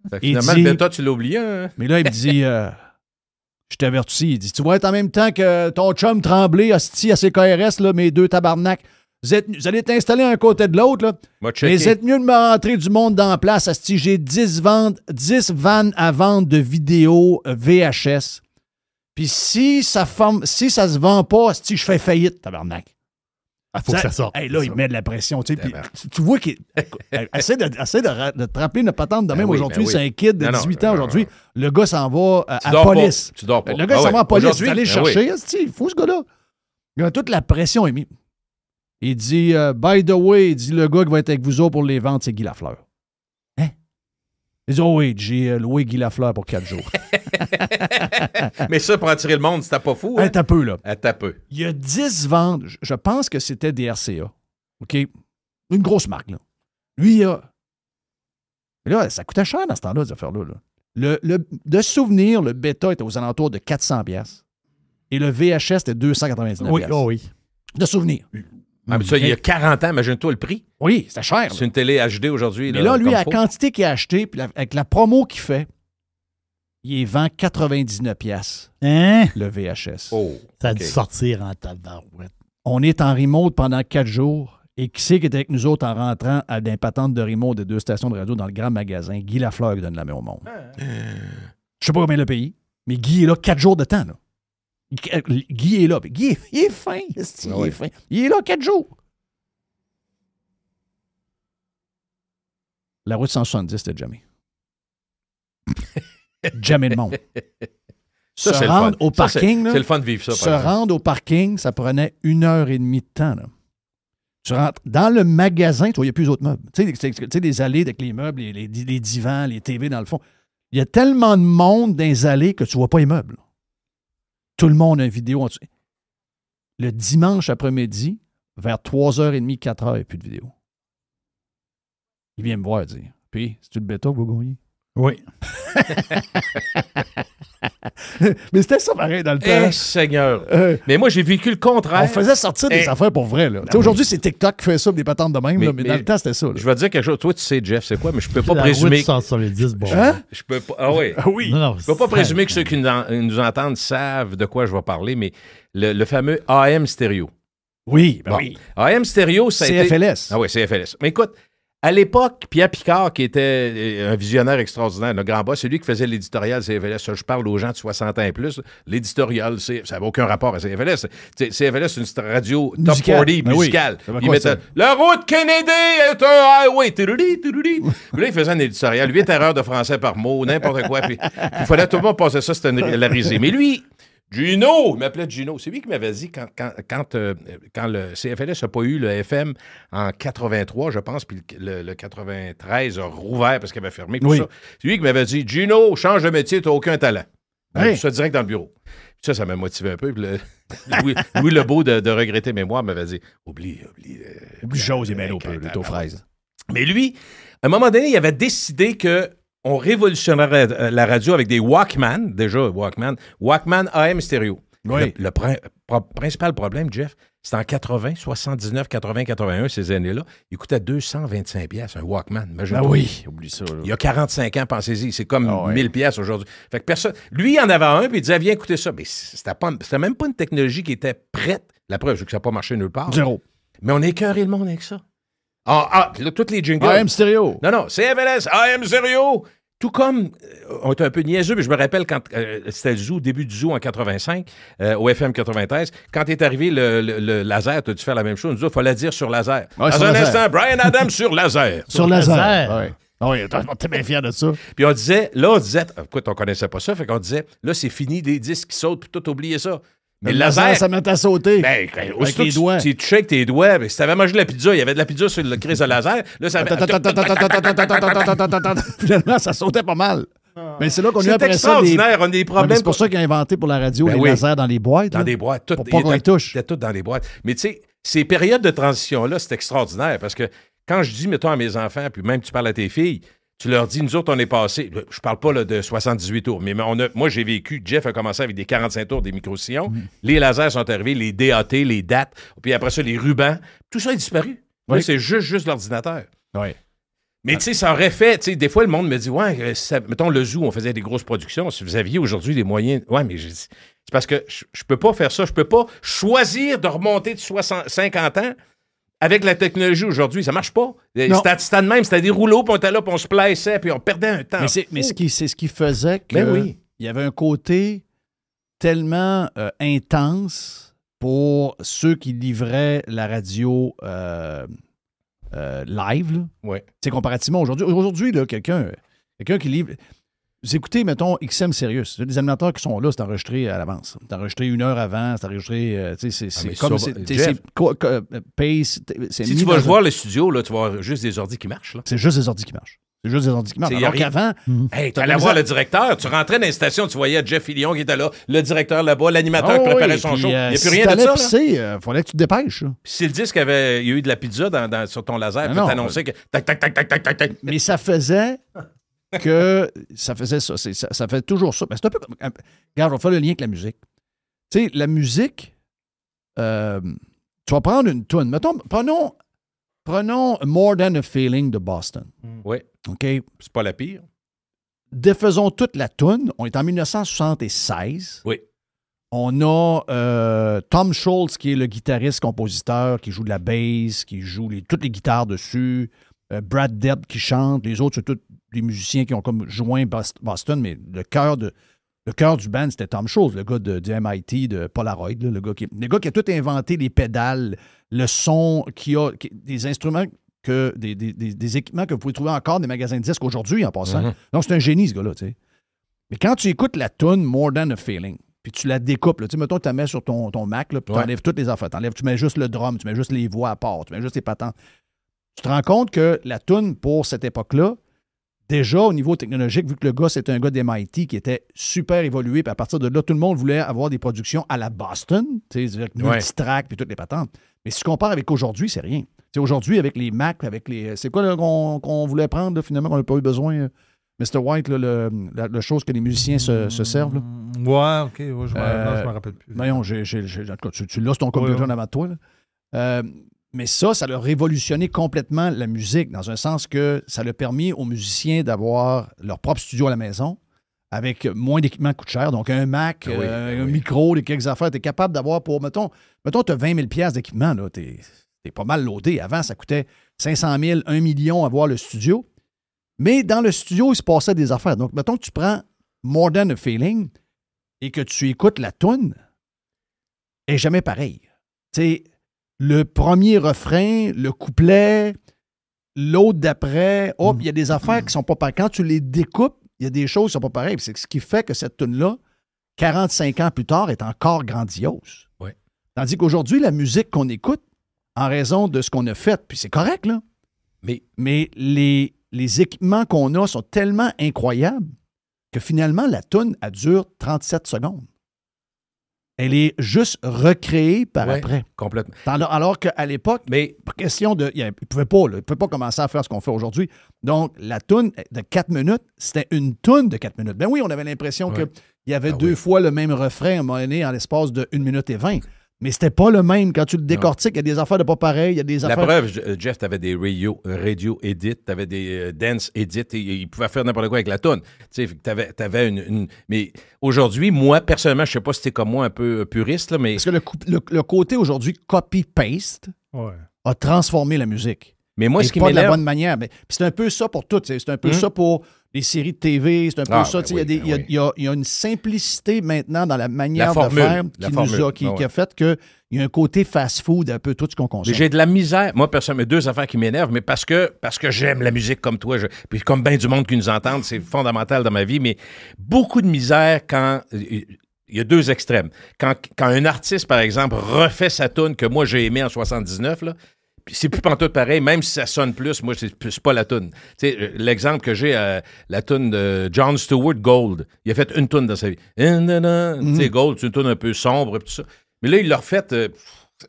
Fait que Il finalement, dit- le bêta, tu l'as oublié. Hein? Mais là, il me dit, je t'avertis, il dit, tu vas être en même temps que ton chum Tremblay, Asti, à CKRS, là, mes deux tabarnak. Vous allez t'installer un côté de l'autre, là. M'a Mais checké. vous êtes mieux de me rentrer du monde dans la place, Asti. J'ai 10 vannes à vendre de vidéos VHS. Puis si ça se vend pas, Asti, je fais faillite, tabarnak. Il faut que ça sorte. Hey, là, C'est il ça. met de la pression. Tu sais, puis tu vois qu'il essaie de te rappeler notre patente de même oui, aujourd'hui. ben oui. C'est un kid de Non, non, 18 ans non, aujourd'hui. non. Le gars s'en va à Tu dors police. pas. Tu dors pas. Le gars Ah s'en ouais. va à police. Aujourd'hui? Tu allé le Ben oui. chercher. Asti, il faut ce gars-là. Il a toute la pression émise. Il dit, by the way, il dit, le gars qui va être avec vous autres pour les ventes, c'est Guy Lafleur. Hein? Il dit, oh oui, j'ai loué Guy Lafleur pour 4 jours. Mais ça, pour attirer le monde, c'était pas fou. Hein? Hey, t'as peu, là. T'as peu. Il y a 10 ventes. Je pense que c'était des RCA. OK? Une grosse marque, là. Lui, il a... Mais là, ça coûtait cher dans ce temps-là, ces affaires-là. Là. De souvenir, le bêta était aux alentours de 400 pièces et le VHS était 299 Oui, piastres. oh oui. De souvenir. Ah, mais ça, il y a 40 ans, imagine-toi le prix. Oui, c'était cher. C'est une télé HD aujourd'hui. Mais là, lui, comme la faut. quantité qu'il a acheté, puis avec la promo qu'il fait, il vend 99 piastres, Hein? le VHS. Oh, Ça a OK. dû sortir en tabarouette. On est en remote pendant 4 jours. Et qui c'est qui est avec nous autres en rentrant à des patentes de remote de 2 stations de radio dans le grand magasin? Guy Lafleur qui donne la main au monde. Je sais pas combien il a payé, mais Guy est là 4 jours de temps. Là. Guy est là. Puis Guy, il est fin. esti, il est fin. Il est là 4 jours. La route 170, c'était jamais. Jamais de monde. Ça, Se c'est le rendre fun. au Ça, c'est- parking, là, c'est le fun de vivre ça. se par exemple. rendre au parking, ça prenait 1h30 de temps. Là. Tu rentres dans le magasin, tu vois, il n'y a plus d'autres meubles. Tu sais, des allées avec les meubles, les divans, les TV dans le fond. Il y a tellement de monde dans les allées que tu ne vois pas les meubles. Tout le monde a une vidéo en dessous. Le dimanche après-midi, vers 3h30, 4h, il n'y a plus de vidéo. Il vient me voir et dire, puis, c'est-tu le bêta que vous gagnez? Oui. Mais c'était ça pareil dans le temps. Eh, Seigneur. Euh, Mais moi, j'ai vécu le contraire. on faisait sortir des affaires pour vrai. Là. Tu sais, aujourd'hui, c'est TikTok qui fait ça, des patentes de même, Mais- là, mais dans mais- le temps, c'était ça. Là. Je vais te dire quelque chose. Toi, tu sais, Jeff, c'est quoi, mais je peux pas La présumer. route 170, bon. Hein? Je peux pas. Ah oui. Ah oui. Non, non, Je peux pas présumer que ceux qui nous entendent savent de quoi je vais parler, mais le fameux AM stéréo. Oui, ben Bon. oui. AM stéréo, ça a été. CFLS. Ah oui, CFLS. Mais écoute, à l'époque, Pierre Picard, qui était un visionnaire extraordinaire, le grand boss, c'est lui qui faisait l'éditorial CFLS. Ça, je parle aux gens de 60 ans et plus. L'éditorial, ça n'avait aucun rapport à CFLS. CFLS, c'est une radio top Musicale. 40 Ben oui. musicale. Ça va Il quoi, mettait ça? La route Kennedy est un highway. Tududi, tududi. Puis là, il faisait un éditorial. 8 erreurs de français par mot, n'importe quoi. Puis il fallait tout le monde passer ça, c'était la risée. Mais lui, Gino, il m'appelait Gino. C'est lui qui m'avait dit quand le CFLS n'a pas eu le FM en 83, je pense, puis le 93 a rouvert parce qu'il avait fermé, tout Oui. ça. C'est lui qui m'avait dit Gino, change de métier, t'as aucun talent. Hey. Ça direct dans le bureau. Puis ça m'a motivé un peu. Puis Louis Lebeau de regretter mémoire m'avait dit oublie. Jose et bien au peu, le taux fraise. Mais lui, à un moment donné, il avait décidé que on révolutionnerait la radio avec des Walkman, déjà Walkman AM stéréo. Oui. Le principal problème, Jeff, C'était en 80, 79, 80, 81, ces années-là. Il coûtait 225 pièces un Walkman. Ben oui, oublie ça. Là. Il y a 45 ans, pensez-y. C'est comme Ah ouais. 1000 pièces aujourd'hui. Fait que personne... Lui, il en avait un, puis il disait, viens écouter ça. Mais c'était même pas une technologie qui était prête. La preuve, c'est que ça n'a pas marché nulle part. Zéro. Mais on écœurait le monde avec ça. Puis là, toutes les jingles. AM Stereo. Non, CFLS, AM Stereo. Tout comme, on était un peu niaiseux, mais je me rappelle quand c'était le Zoo, début du Zoo en 85, au FM 93, quand est arrivé le laser, tu as dû faire la même chose. Nous autres, il fallait dire sur laser. Ouais, Dans sur un laser. instant, Brian Adams sur laser. Sur laser. Ouais. Ah oui, on était bien fiers de ça. Puis on disait, écoute, on connaissait pas ça, fait qu'on disait, là, c'est fini, des disques qui sautent, puis tout oublié ça. Mais le laser, ça met à sauter. ben, avec les doigts. Tu touchais avec tes doigts. Si t'avais mangé de la pizza, il y avait de la pizza sur le crise de laser. Là, ça Finalement, ça sautait pas mal. Mais c'est là qu'on a eu C'est après ça des... extraordinaire. On a des Ouais, mais problèmes. c'est pour ça qu'ils ont inventé pour la radio Ben les oui. lasers dans les boîtes. Dans là. des boîtes. Tout, Pour pas qu'on y touche. C'était tout dans des boîtes. Mais tu sais, ces périodes de transition-là, c'est extraordinaire parce que quand je dis, mettons, à mes enfants, puis même tu parles à tes filles, tu leur dis, nous autres, on est passé, je parle pas là, de 78 tours, mais moi, j'ai vécu, Jeff a commencé avec des 45 tours, des micro-sillons. Les lasers sont arrivés, les DAT, les dates, puis après ça, les rubans. Tout ça est disparu. Là, Oui. c'est juste l'ordinateur. Oui. Mais tu sais, ça aurait fait, tu sais, des fois, le monde me dit, ouais, mettons, le Zoo, on faisait des grosses productions. Si vous aviez aujourd'hui les moyens, ouais, mais c'est parce que je peux pas faire ça. Je peux pas choisir de remonter de 50 ans avec la technologie aujourd'hui. Ça marche pas. C'était de même, c'était des rouleaux, puis on était là, puis on se plaçait, puis on perdait un temps. Mais c'est ce qui faisait que Ben oui. il y avait un côté tellement intense pour ceux qui livraient la radio live. Là. Ouais. Tu sais, comparativement aujourd'hui. Aujourd'hui, là, quelqu'un qui livre. Vous écoutez, mettons, XM Sirius. Les animateurs qui sont là, c'est enregistré à l'avance. C'est enregistré 1 heure avant, c'est enregistré. Tu sais, c'est mais comme. ça, C'est Jeff, pace. C'est Si mis tu vas dans un- voir le studio, là, tu vas voir juste des ordi qui marchent. Là. C'est juste des ordi qui marchent. C'est juste des ordi qui marchent. C'est- y a Alors rien. qu'avant. Hey, tu T'as allais la voir misère- le directeur, tu rentrais dans les stations, tu voyais Jeff Fillion qui était là, le directeur là-bas, l'animateur qui Oh préparait oui, son puis, show. Il n'y a plus si rien de t'allais ça. Là. pisser, fallait que tu te dépêches. là. Puis si le disque il y a eu de la pizza sur ton laser, puis non. t'annonçais que tac, tac, tac, tac, tac, tac, tac. Mais ça faisait que ça faisait ça. Ça fait toujours ça. Mais c'est un peu comme. Regarde, on va faire le lien avec la musique. Tu sais, la musique, tu vas prendre une toune. Mettons, prenons More Than a Feeling de Boston. Oui, OK? c'est pas la pire. Défaisons toute la toune. On est en 1976. Oui. On a Tom Scholz, qui est le guitariste-compositeur, qui joue de la bass, qui joue toutes les guitares dessus. Brad Debb qui chante. Les autres, c'est tous des musiciens qui ont comme joint Boston, mais le cœur du band, c'était Tom Scholz, le gars du MIT, de Polaroid, là, le gars qui a tout inventé, les pédales, le son, des instruments, des équipements que vous pouvez trouver encore dans des magasins de disques aujourd'hui, en passant. Mhm. Donc, c'est un génie, ce gars-là, tu sais. Mais quand tu écoutes la tune More Than a Feeling, puis tu la découpes, là, tu sais, mettons, tu la mets sur ton Mac, là, puis tu Ouais. enlèves toutes les affaires. Tu mets juste le drum, tu mets juste les voix à part, tu mets juste les patentes. Tu te rends compte que la tune pour cette époque-là, déjà au niveau technologique, vu que le gars, c'était un gars d'MIT qui était super évolué, puis à partir de là, tout le monde voulait avoir des productions à la Boston, tu sais, avec multitrack puis toutes les patentes. Mais si tu compares avec aujourd'hui, c'est rien. Tu sais, aujourd'hui, avec les Mac, avec les. C'est quoi là, qu'on voulait prendre, là, finalement, qu'on n'a pas eu besoin, Mr. White, là, la chose que les musiciens se servent, là? Ouais, OK. Ouais, je me rappelle plus. Voyons, en tout cas, tu l'as sur ton computer en avant de toi, là. Mais ça a révolutionné complètement la musique, dans un sens que ça a permis aux musiciens d'avoir leur propre studio à la maison, avec moins d'équipement qui coûte cher. Donc, un Mac, un micro, des quelques affaires, tu es capable d'avoir pour, mettons tu as 20 000 $ d'équipement, là, t'es pas mal loadé. Avant, ça coûtait 500 000, 1 million avoir le studio. Mais dans le studio, il se passait des affaires. Donc, mettons que tu prends More Than a Feeling et que tu écoutes la toune, elle n'est jamais pareille. Tu sais, le premier refrain, le couplet, l'autre d'après, il y a des affaires qui sont pas pareilles. Quand tu les découpes, il y a des choses qui sont pas pareilles. C'est ce qui fait que cette tune-là, 45 ans plus tard, est encore grandiose. Ouais. Tandis qu'aujourd'hui, la musique qu'on écoute, en raison de ce qu'on a fait, puis c'est correct, là, mais les équipements qu'on a sont tellement incroyables que finalement, la tune, elle dure 37 secondes. Elle est juste recréée par après. Complètement. Alors qu'à l'époque, question de. Il ne pouvait pas commencer à faire ce qu'on fait aujourd'hui. Donc, la toune de 4 minutes, c'était une toune de 4 minutes. Ben oui, on avait l'impression qu'il y avait deux fois le même refrain à un moment donné en l'espace de 1 minute et 20. Mais c'était pas le même. Quand tu le décortiques, il y a des affaires de pas pareil, il y a des La affaires... preuve, Jeff, tu avais des radio edit, tu avais des dance edit, et ils pouvaient faire n'importe quoi avec la toune. Tu sais, tu avais une... Mais aujourd'hui, moi, personnellement, je sais pas si t'es comme moi un peu puriste, là, mais... Parce que le côté aujourd'hui copy-paste Ouais. a transformé la musique. Mais moi, Et ce qui pas de la m'énerve... bonne manière. Mais puis c'est un peu ça pour tout. C'est un peu ça pour les séries de TV. C'est un peu ça. ben Tu sais, oui, il y a une simplicité maintenant dans la manière La formule, de faire la formule. qui a fait qu'il y a un côté fast-food un peu tout ce qu'on Mais consomme. j'ai de la misère. Moi, personnellement, deux affaires qui m'énervent, mais parce que j'aime la musique comme toi, puis comme bien du monde qui nous entend, c'est fondamental dans ma vie, mais beaucoup de misère quand... Il y a deux extrêmes. Quand un artiste, par exemple, refait sa toune que moi j'ai aimée en 79, là, puis c'est plus pantoute pareil, même si ça sonne plus, moi, c'est pas la toune. Tu sais, l'exemple que j'ai, la toune de Jon Stewart, Gold. Il a fait une toune dans sa vie. Tu sais, Gold, c'est une toune un peu sombre et tout ça. Mais là, il l'a refait...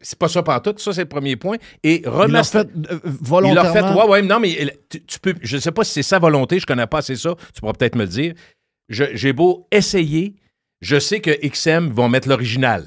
c'est pas ça pantoute, ça, c'est le premier point. Et Il l'a fait volontairement. Il l'a fait, ouais, non, mais tu peux... Je sais pas si c'est sa volonté, je connais pas assez ça, tu pourras peut-être me le dire. J'ai beau essayer, je sais que XM vont mettre l'original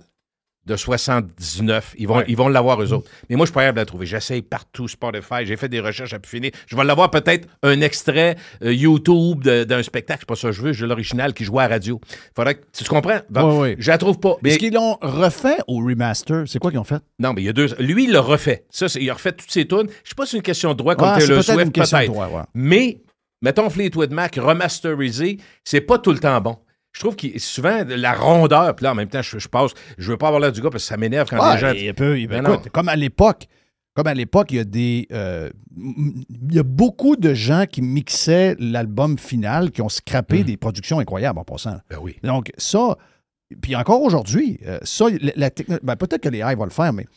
de 79. Ils vont l'avoir eux autres. Mais moi, je suis pas capable de la trouver. J'essaye partout, Spotify. J'ai fait des recherches à pu finir. Je vais l'avoir peut-être un extrait YouTube d'un spectacle. C'est pas ça que je veux. J'ai l'original qui jouait à la radio. Faudrait que... Tu comprends? Oui. Je la trouve pas. Mais est-ce qu'ils l'ont refait au remaster? C'est quoi qu'ils ont fait? Non, mais il y a deux... Lui, il l'a refait. Il a refait toutes ses tunes. Je sais pas si c'est une question de droit comme c'est Taylor peut-être Swift, une question de peut-être. droit, ouais. Mais, mettons Fleetwood Mac remasterisé, c'est pas tout le temps bon. Je trouve que souvent, la rondeur, puis là, en même temps, je passe, je veux pas avoir l'air du gars parce que ça m'énerve quand les gens... Écoute, comme à l'époque, il y a des... il y a beaucoup de gens qui mixaient l'album final, qui ont scrappé des productions incroyables en passant. Ben oui. Donc, ça... Puis encore aujourd'hui, ça, peut-être que les AI vont le faire, mais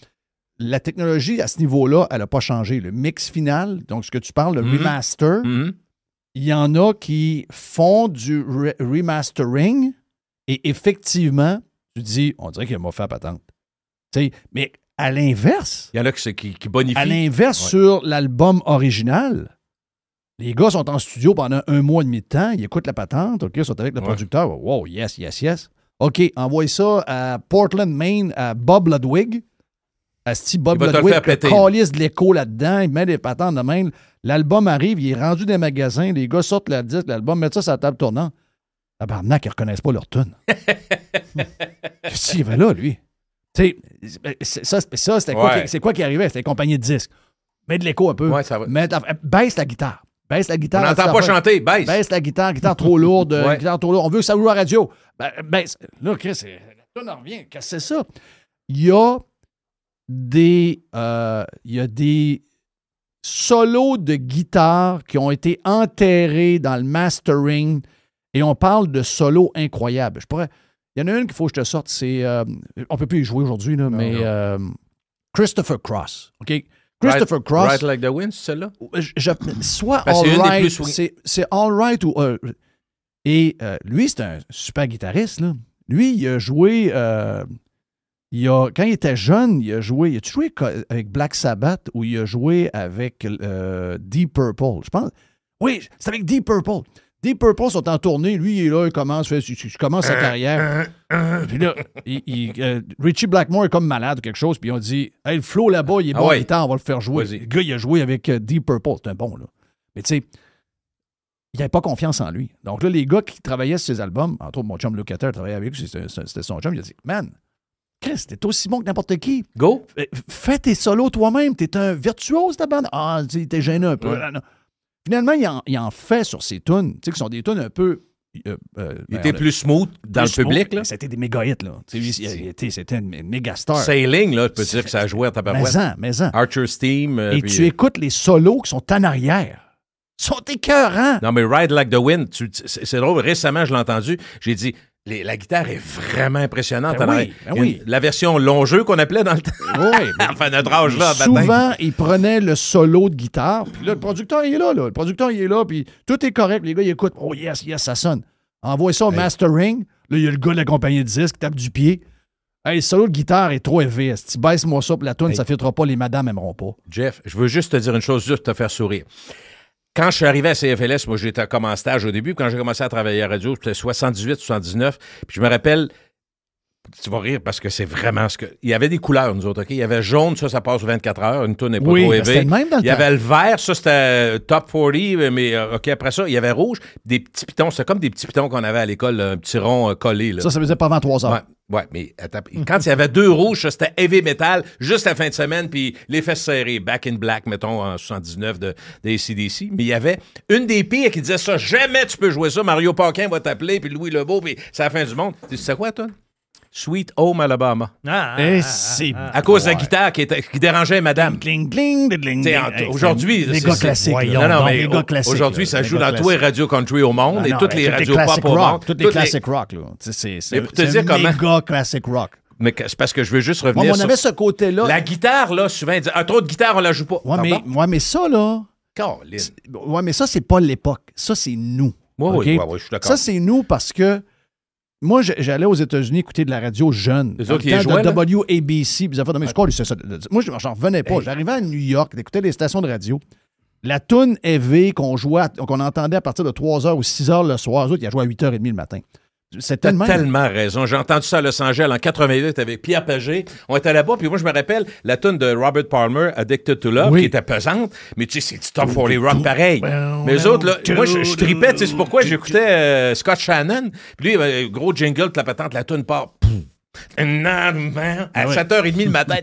la technologie, à ce niveau-là, elle n'a pas changé. Le mix final, donc ce que tu parles, le remaster... Il y en a qui font du remastering et effectivement, tu dis, on dirait qu'il m'a fait la patente. T'sais, mais à l'inverse, il y en a qui bonifient. À l'inverse, sur l'album original, les gars sont en studio pendant 1 mois et demi de temps, ils écoutent la patente, OK, ils sont avec le producteur. Wow, yes. OK, envoie ça à Portland, Maine, à Bob Ludwig. Bob Ludwig, calisse de l'écho là-dedans, il met des patentes de même. L'album arrive, il est rendu des magasins, les gars sortent le disque, l'album, mettent ça sur la table tournante. Tabarnak, ils ne reconnaissent pas leur tune. Qu'est-ce qu'il y avait là, lui? Tu sais, ça c'était quoi, c'est quoi qui arrivait? C'était les compagnies de disques. Mets de l'écho un peu. Ouais, ça va. Baisse la guitare. On n'entend pas chanter, baisse. Baisse la guitare trop lourde, guitare trop lourde. On veut que ça joue à la radio. Baisse. Là, Chris, la tune en revient. Qu'est-ce que c'est ça? Il y a des solos de guitare qui ont été enterrés dans le mastering et on parle de solos incroyables. Il y en a une qu'il faut que je te sorte, c'est... on peut plus y jouer aujourd'hui, là, mais Christopher Cross. OK? Christopher Cross... Right Like the Wind, c'est celle-là? Soit All Right, c'est All Right ou... et lui, c'est un super guitariste, là. Lui, il a joué... quand il était jeune, il a joué avec Black Sabbath ou il a joué avec Deep Purple? Je pense. Oui, c'est avec Deep Purple. Deep Purple sont en tournée. Lui, il est là, il commence sa carrière. Puis là, Richie Blackmore est comme malade ou quelque chose. Puis on dit, hey, le flow là-bas, il est bon, on va le faire jouer. Vas-y. Le gars, il a joué avec Deep Purple. C'est un bon, là. Mais tu sais, il n'avait pas confiance en lui. Donc là, les gars qui travaillaient sur ses albums, entre autres, mon chum Luke Cutter travaillait avec lui, c'était son chum, il a dit, man, Chris, t'es aussi bon que n'importe qui. Go. Fais tes solos toi-même. T'es un virtuose, ta bande. Ah, t'es gêné un peu. Ouais. Finalement, il en fait sur ses tunes, tu sais, qui sont des tunes un peu... il était plus smooth dans le public, là. C'était des méga hits, là. C'était une méga star. Sailing, là, tu peux dire que ça a joué à tabarouette. Mais en. Archer's Theme. Et tu écoutes les solos qui sont en arrière. Ils sont écœurants. Non, mais Ride Like the Wind, c'est drôle. Récemment, je l'ai entendu. J'ai dit... La guitare est vraiment impressionnante. Oui. La version long jeu qu'on appelait dans le temps. Oui. Enfin, notre âge là. Souvent, il prenait le solo de guitare. Puis là, le producteur, il est là. Le producteur, il est là. Puis tout est correct. Les gars, ils écoutent. Oh, yes, ça sonne. Envoie ça au mastering. Là, il y a le gars de la compagnie de disques qui tape du pied. Hey, le solo de guitare est trop élevé. Si tu baisses moi ça pour la toune, ça ne filtrera pas. Les madames n'aimeront pas. Jeff, je veux juste te dire une chose, juste te faire sourire. Quand je suis arrivé à CFLS, moi, j'étais comme en stage au début. Quand j'ai commencé à travailler à la radio, c'était 78, 79. Puis je me rappelle, Tu vas rire parce que c'est vraiment ce que... Il y avait des couleurs, nous autres, OK? Il y avait jaune, ça passe 24 heures. Une toune n'est pas Oui, trop mais c'était élevée. le même dans le Il y temps. avait le vert, ça, c'était top 40, mais OK, après ça, il y avait rouge. Des petits pitons, c'était comme des petits pitons qu'on avait à l'école, un petit rond collé, là. Ça faisait pas avant 3 heures. Ouais, mais attends, quand il y avait 2 rouges, ça, c'était heavy metal, juste la fin de semaine, puis les fesses serrées, Back in Black, mettons, en 79 de AC/DC. Mais il y avait une des pires qui disait ça, jamais tu peux jouer ça, Mario Paquin va t'appeler, puis Louis Lebeau, puis c'est la fin du monde. Tu sais quoi, toi? Sweet Home Alabama. Et c'est... À cause de la guitare qui dérangeait madame. Cling, cling, cling, T'sais, cling. Aujourd'hui, les gars classiques. voyons là. Non, Donc, mais les gars classiques. aujourd'hui, là, ça les joue gars dans tous les classiques. radios country au monde Ah et non, toutes les mais radios classic pop au rock, monde. toutes les classic rock, là. Mais pour te dire comment- méga classic rock. Mais c'est parce que je veux juste Moi, revenir on sur... avait ce côté-là. La guitare, là, souvent, ils disent, trop de guitare, on la joue pas. Ouais, mais ça, là... Caroline. Ouais, mais ça, c'est pas l'époque. Ça, c'est nous. Oui, OK? je suis d'accord. Ça, c'est nous parce que moi, j'allais aux États-Unis écouter de la radio jeune. Les Dans autres, le ils temps jouaient, de là? WABC. Puis je crois que c'est ça. Moi, j'en revenais pas. Hey. J'arrivais à New York d'écouter les stations de radio. La toune heavy qu'on jouait, qu'on entendait à partir de 3h ou 6h le soir, eux autres, ils jouaient à 8h30 le matin. C'était T'as tellement raison. J'ai entendu ça à Los Angeles en 88 avec Pierre Pagé. On était là-bas, puis moi, je me rappelle la tune de Robert Palmer, Addicted to Love, Oui. qui était pesante, mais tu sais, c'est du top for les rock pareil. Mais eux autres, là, moi, je tripais, tu sais, c'est pourquoi j'écoutais Scott Shannon, puis lui, il avait un gros jingle, la patente, la tune part. À 7h30 le matin,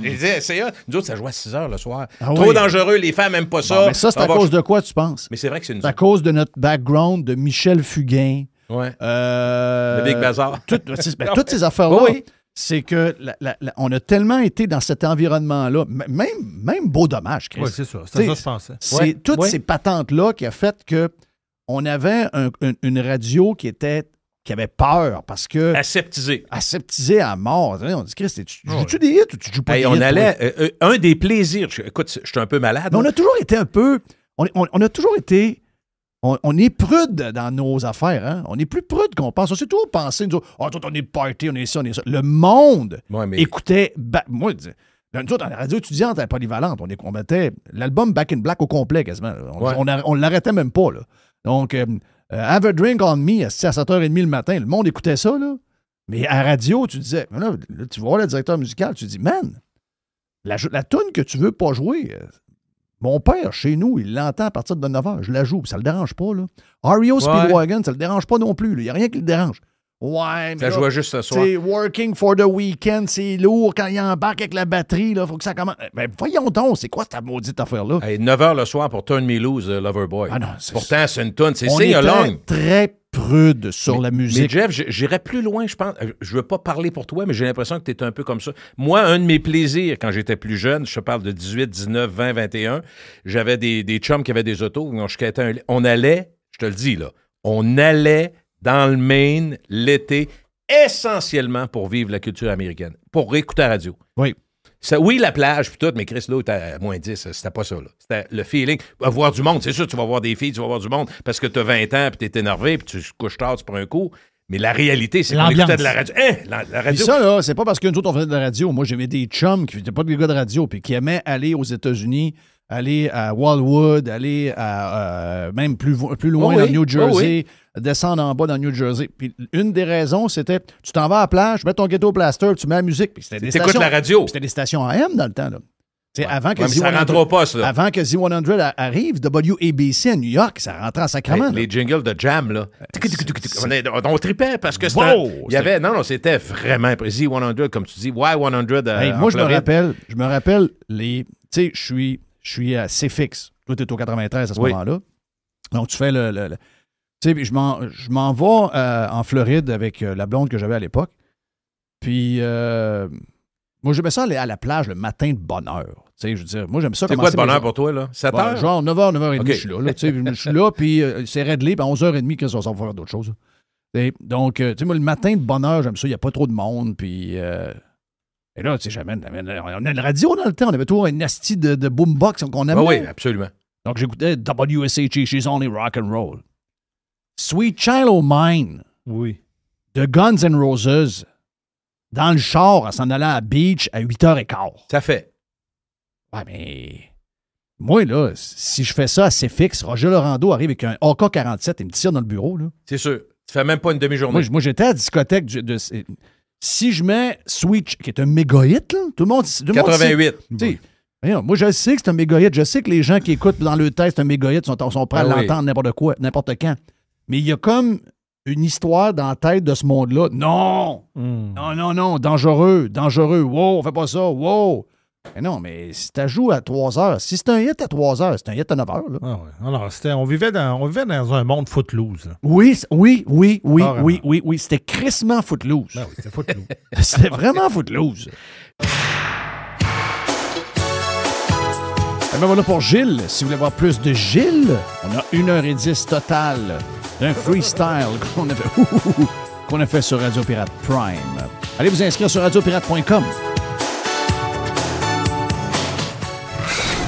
je disais, c'est ça. Nous autres, ça jouait à 6h le soir. Ah Trop oui. dangereux, les femmes n'aiment pas ça. Bon, mais ça, c'est à On va- cause de quoi, tu penses? Mais c'est vrai que c'est une... C'est à cause de notre background de Michel Fugain. Ouais. Le Big Bazar. Toutes ces affaires-là, Oui, oui. c'est que on a tellement été dans cet environnement-là, même Beau Dommage, Chris. Oui, c'est ça. C'est ça que je pensais. C'est Ouais, toutes ouais. ces patentes-là qui a fait que on avait une radio qui avait peur parce que Aseptisé. aseptisée à mort. On dit, Chris, tu Ouais. joues-tu des hits ou tu joues pas Hey, des on hits? allait... un des plaisirs... Écoute, je suis un peu malade. Mais on moi. a toujours été un peu... On a toujours été... On est prude dans nos affaires. Hein? On est plus prude qu'on pense. On s'est toujours pensé, nous autres, toi, on est party, on est ça, on est ça. Le monde Ouais, mais... écoutait... Moi, nous autres, dans la radio étudiante à la Polyvalente, on mettait l'album Back in Black au complet quasiment. Ouais. On l'arrêtait même pas. Là. Donc, Have a Drink on Me à 7h30 le matin, le monde écoutait ça. Là. Mais à la radio, tu disais, là, tu vas voir le directeur musical, tu dis, man, la toune que tu veux pas jouer... Mon père, chez nous, il l'entend à partir de 9h. Je la joue, puis ça le dérange pas, là. REO Speedwagon, ça le dérange pas non plus. Il n'y a rien qui le dérange. Ouais, mais Ça là, jouait juste ce soir. c'est Working for the Weekend, c'est lourd. Quand il embarque avec la batterie, il faut que ça commence. Ben, voyons donc, c'est quoi cette maudite affaire-là? Hey, 9h le soir pour Turn Me Loose, Loverboy. Ah non, c'est- Pourtant, c'est une toune, c'est On Sing était Along. très prude sur la Mais musique. Jeff, j'irais plus loin, je pense. Je veux pas parler pour toi, mais j'ai l'impression que tu es un peu comme ça. Moi, un de mes plaisirs quand j'étais plus jeune, je te parle de 18, 19, 20, 21, j'avais des chums qui avaient des autos. Donc on allait, je te le dis, là, on allait dans le Maine l'été essentiellement pour vivre la culture américaine, pour écouter la radio. Oui. Oui, la plage, puis tout, mais Chris, là, t'es à moins 10, c'était pas ça, là. C'était le feeling. Voir du monde, c'est sûr, tu vas voir des filles, tu vas voir du monde, parce que t'as 20 ans, puis t'es énervé, puis tu te couches tard, tu prends un coup. Mais la réalité, c'est qu'on L'ambiance. écoutait de la radio. Hein, la Puis radio. ça, là, c'est pas parce que nous autres, on faisait de la radio. Moi, j'avais des chums qui n'étaient pas des gars de radio, puis qui aimaient aller aux États-Unis, aller à Wildwood, aller à même plus loin Oh dans oui, le New oh Jersey, descendre en bas dans le New Jersey. Puis une des raisons, c'était tu t'en vas à la plage, tu mets ton ghetto blaster, tu mets la musique. Puis c'était des T'écoutes stations. la radio. Puis c'était des stations AM dans le temps, là. Tu sais, avant que Ouais, mais ça rentrera pas, ça. Avant que Z100 arrive, WABC à New York, ça rentrait à Sacramento. Les jingles de Jam, là. On tripait parce que Wow! il y avait. Non, c'était vraiment. Z100, comme tu dis. Y100. Hey, en moi, je me Floride. rappelle les. Tu sais, je suis à CFX. Toi, tu es au 93 à ce Oui. moment-là. Donc, tu fais le tu sais, je m'en vais en Floride avec la blonde que j'avais à l'époque. Puis, moi, j'aimais ça aller à la plage le matin de bonne heure. Tu sais, je veux dire, moi, j'aime ça C'est quoi de bonheur pour toi, là? 7 heures? Genre 9h, 9h30, OK. je suis là. Tu sais, je suis là, puis c'est réglé, puis à 11h30, qu'est-ce qu'on s'en va faire d'autres choses? Tu sais, donc, tu sais, moi, le matin de bonne heure, j'aime ça, il n'y a pas trop de monde, puis... et là, tu sais, jamais... On a une radio dans le temps, on avait toujours un asti de boombox qu'on aimait. Ah oui, absolument. Donc, j'écoutais WSHE, She's Only Rock and Roll. Sweet Child O' Mine, Oui. de Guns N' Roses, dans le char, en s'en allant à la beach à 8h15. Ça fait. Ouais, mais... Moi, là, si je fais ça à CFX, Roger Laurando arrive avec un AK-47 et me tire dans le bureau, là. C'est sûr. Tu fais même pas une demi-journée. Moi, j'étais à la discothèque Si je mets Sweet, qui est un méga hit, là, tout le monde sait. 88. Tu sais, voyons, moi, je sais que c'est un méga hit. Je sais que les gens qui écoutent dans le test un méga hit sont prêts à Ah oui. l'entendre n'importe quand. Mais il y a comme une histoire dans la tête de ce monde-là. Non! Non, dangereux. Wow, on fait pas ça. Wow! Mais non, mais si tu joues à 3 heures, si c'est un hit à 3 heures, c'est un hit à 9 heures. Là. Ah ouais. Alors, on vivait dans un monde footloose. Là. Oui. Carrément. C'était crissement footloose. Ben oui, c'était footloose. C'était vraiment footloose. Et ben voilà pour Gilles. Si vous voulez voir plus de Gilles, on a 1h10 totale d'un freestyle qu'on a fait sur Radio Pirate Prime. Allez vous inscrire sur radiopirate.com.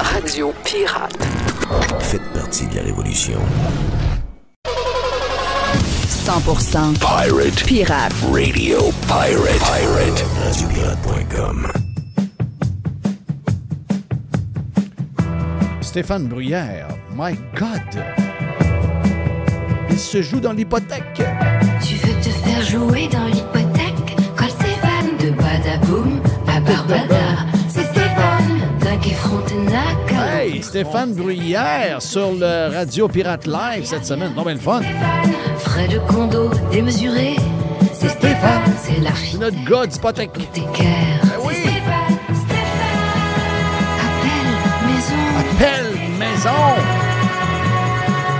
Radio Pirate. Faites partie de la révolution. 100% Pirate Pirate. Radio. Pirate. Radiopirate.com. Stéphane Bruyère, my God! Il se joue dans l'hypothèque. Tu veux te faire jouer dans l'hypothèque? Call Stéphane de Badaboum à Barbada. C'est Stéphane d'un Quai Frontenac. Hey, Stéphane Bruyère sur le Radio Pirate Live cette semaine. Non, mais le fun. Stéphane, frais de condo démesurés. C'est Stéphane, c'est C'est l'architecte. notre gars d'hypothèque. Hypothécaire. Ben oui. C'est Stéphane. Appelle maison!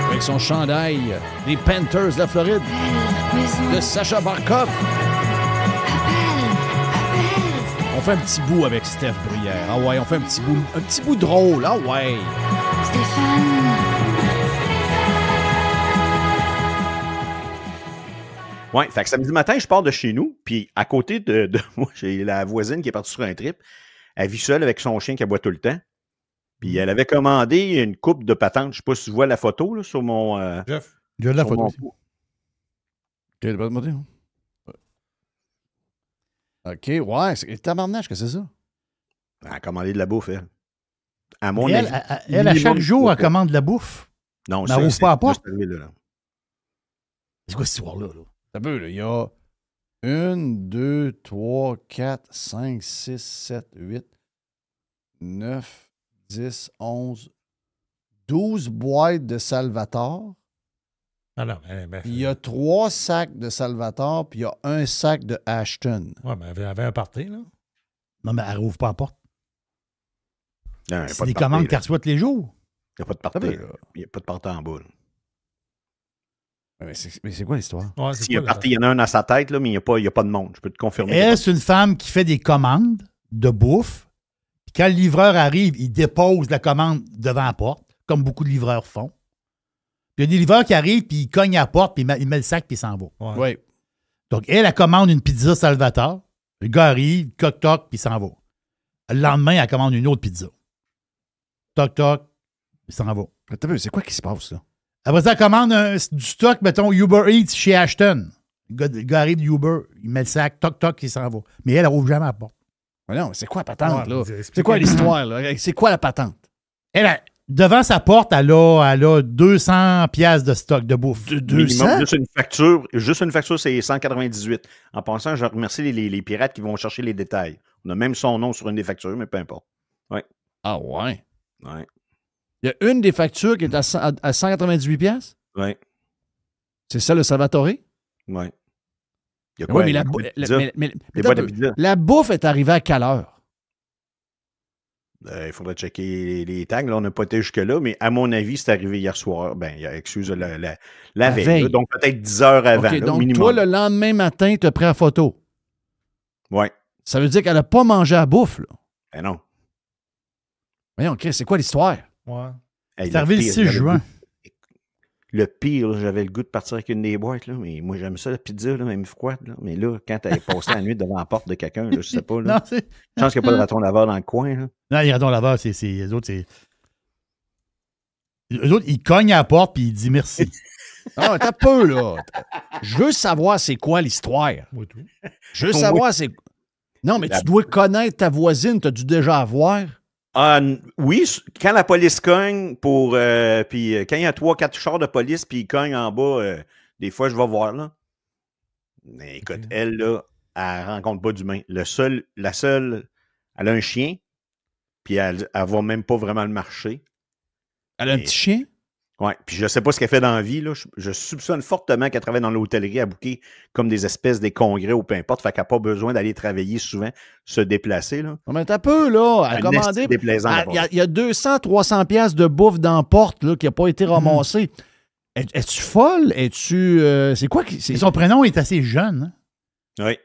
Avec son chandail des Panthers de la Floride Appelle maison. de Sacha Barkov. On fait un petit bout avec Steph Bruyère. Ah ouais, on fait un petit bout drôle. Ah ouais. Stéphane. Oui, fait que samedi matin, je pars de chez nous, puis à côté de moi, j'ai la voisine qui est partie sur un trip. Elle vit seule avec son chien qui aboie tout le temps. Puis elle avait commandé une coupe de patentes. Je sais pas si tu vois la photo là, sur mon. Jeff. J'ai de la sur photo mon- aussi. OK, pas demandé. OK, ouais. Tabarnache, que c'est ça? Elle a commandé de la bouffe, elle. À mon Mais avis. elle, à chaque minimum, jour, elle pas. commande de la bouffe. Non, Mais elle ouvre pas la porte. juste arrivé, là. C'est quoi cette histoire-là? Là? T'as peu, là. Il y a 1, 2, 3, 4, 5, 6, 7, 8, 9, 10, 11, 12 boîtes de Salvatore. Ah non, mais Puis il y a 3 sacs de Salvatore, puis il y a un sac de Ashton. ouais, mais elle avait un party, là. Non, mais elle rouvre pas la porte. Non, il y a C'est pas de des party, commandes là. qu'elle reçoit tous les jours. Il n'y a pas de T'as party. peu, là. Il n'y a pas de party en bas. Là. Mais c'est quoi l'histoire? Ouais, S'il y a un party, il y en a un dans sa tête, là, mais il n'y a pas de monde. Je peux te confirmer. qu'il y a Elle, pas c'est une femme qui fait des commandes de bouffe. Puis quand le livreur arrive, il dépose la commande devant la porte, comme beaucoup de livreurs font. Puis il y a des livreurs qui arrivent, puis ils cognent à la porte, puis il met le sac, puis il s'en va. Ouais. Oui. Donc, elle commande une pizza Salvatore. Le gars arrive, toc-toc, puis il s'en va. Le lendemain, elle commande une autre pizza. Toc-toc, il s'en va. T'as peu, c'est quoi qui se passe, là? Après ça, elle commande du stock, mettons, Uber Eats chez Ashton. Le gars arrive d'Uber, il met le sac, toc-toc, il s'en va. Mais elle rouvre jamais la porte. Mais non, c'est quoi la patente, Ouais, là? mais C'est quoi l'histoire, là? C'est quoi la patente? Devant sa porte, elle a 200 piastres de stock de bouffe. minimum, juste une facture, c'est 198. En passant, je remercie les pirates qui vont chercher les détails. On a même son nom sur une des factures, mais peu importe. Ah ouais? Ouais. Il y a une des factures qui est à 198 piastres? Ouais. C'est ça, le Salvatore? Ouais. Il y a Oui, quoi? mais les boîtes de pizza? mais Les boîtes de pizza. la bouffe est arrivée à quelle heure? Il faudrait checker les tags. Là, on n'a pas été jusque-là, mais à mon avis, c'est arrivé hier soir. Excuse, la veille. veille. Là, donc, peut-être 10 heures avant. OK, là, donc minimum. toi, le lendemain matin, tu as pris la photo. Ouais. Ça veut dire qu'elle n'a pas mangé à bouffe, là. Ben non. Voyons, Chris, c'est quoi l'histoire? Ouais. Hey, C'est arrivé le pire, 6 j'avais juin. le goût- Le pire, là, j'avais le goût de partir avec une des boîtes, là, mais moi, j'aime ça, la pizza, là, même froide. Là. Mais là, quand tu passé la nuit devant la porte de quelqu'un, là, je sais pas. Là, Non, c'est... je pense qu'il n'y a pas de raton laveur dans le coin. Là. Non, les ratons laveurs, les autres, c'est... Eux autres, ils cognent à la porte puis ils disent merci. Ah, t'as peu, là. Je veux savoir c'est quoi l'histoire. Moi, tout. Je veux savoir c'est... Non, mais tu dois connaître ta voisine, t'as dû déjà avoir. Oui, quand la police cogne, puis quand il y a 3-4 chars de police, puis ils cognent en bas, des fois, je vais voir. Là. Mais écoute, elle, là, elle rencontre pas d'humain. La seule, elle a un chien, puis elle va même pas vraiment le marcher. Elle a un petit chien? Oui, puis je sais pas ce qu'elle fait dans la vie. Là. Je soupçonne fortement qu'elle travaille dans l'hôtellerie à booker comme des espèces des congrès ou peu importe. Fait qu'elle n'a pas besoin d'aller travailler souvent, se déplacer. Là. Non, mais t'as peu, là. Elle a commandé. Il y a 200-300 piastres de bouffe dans la porte là, qui n'a pas été ramassée. Es-tu folle? Es-tu. C'est quoi qui. Son prénom est assez jeune. Hein? Oui.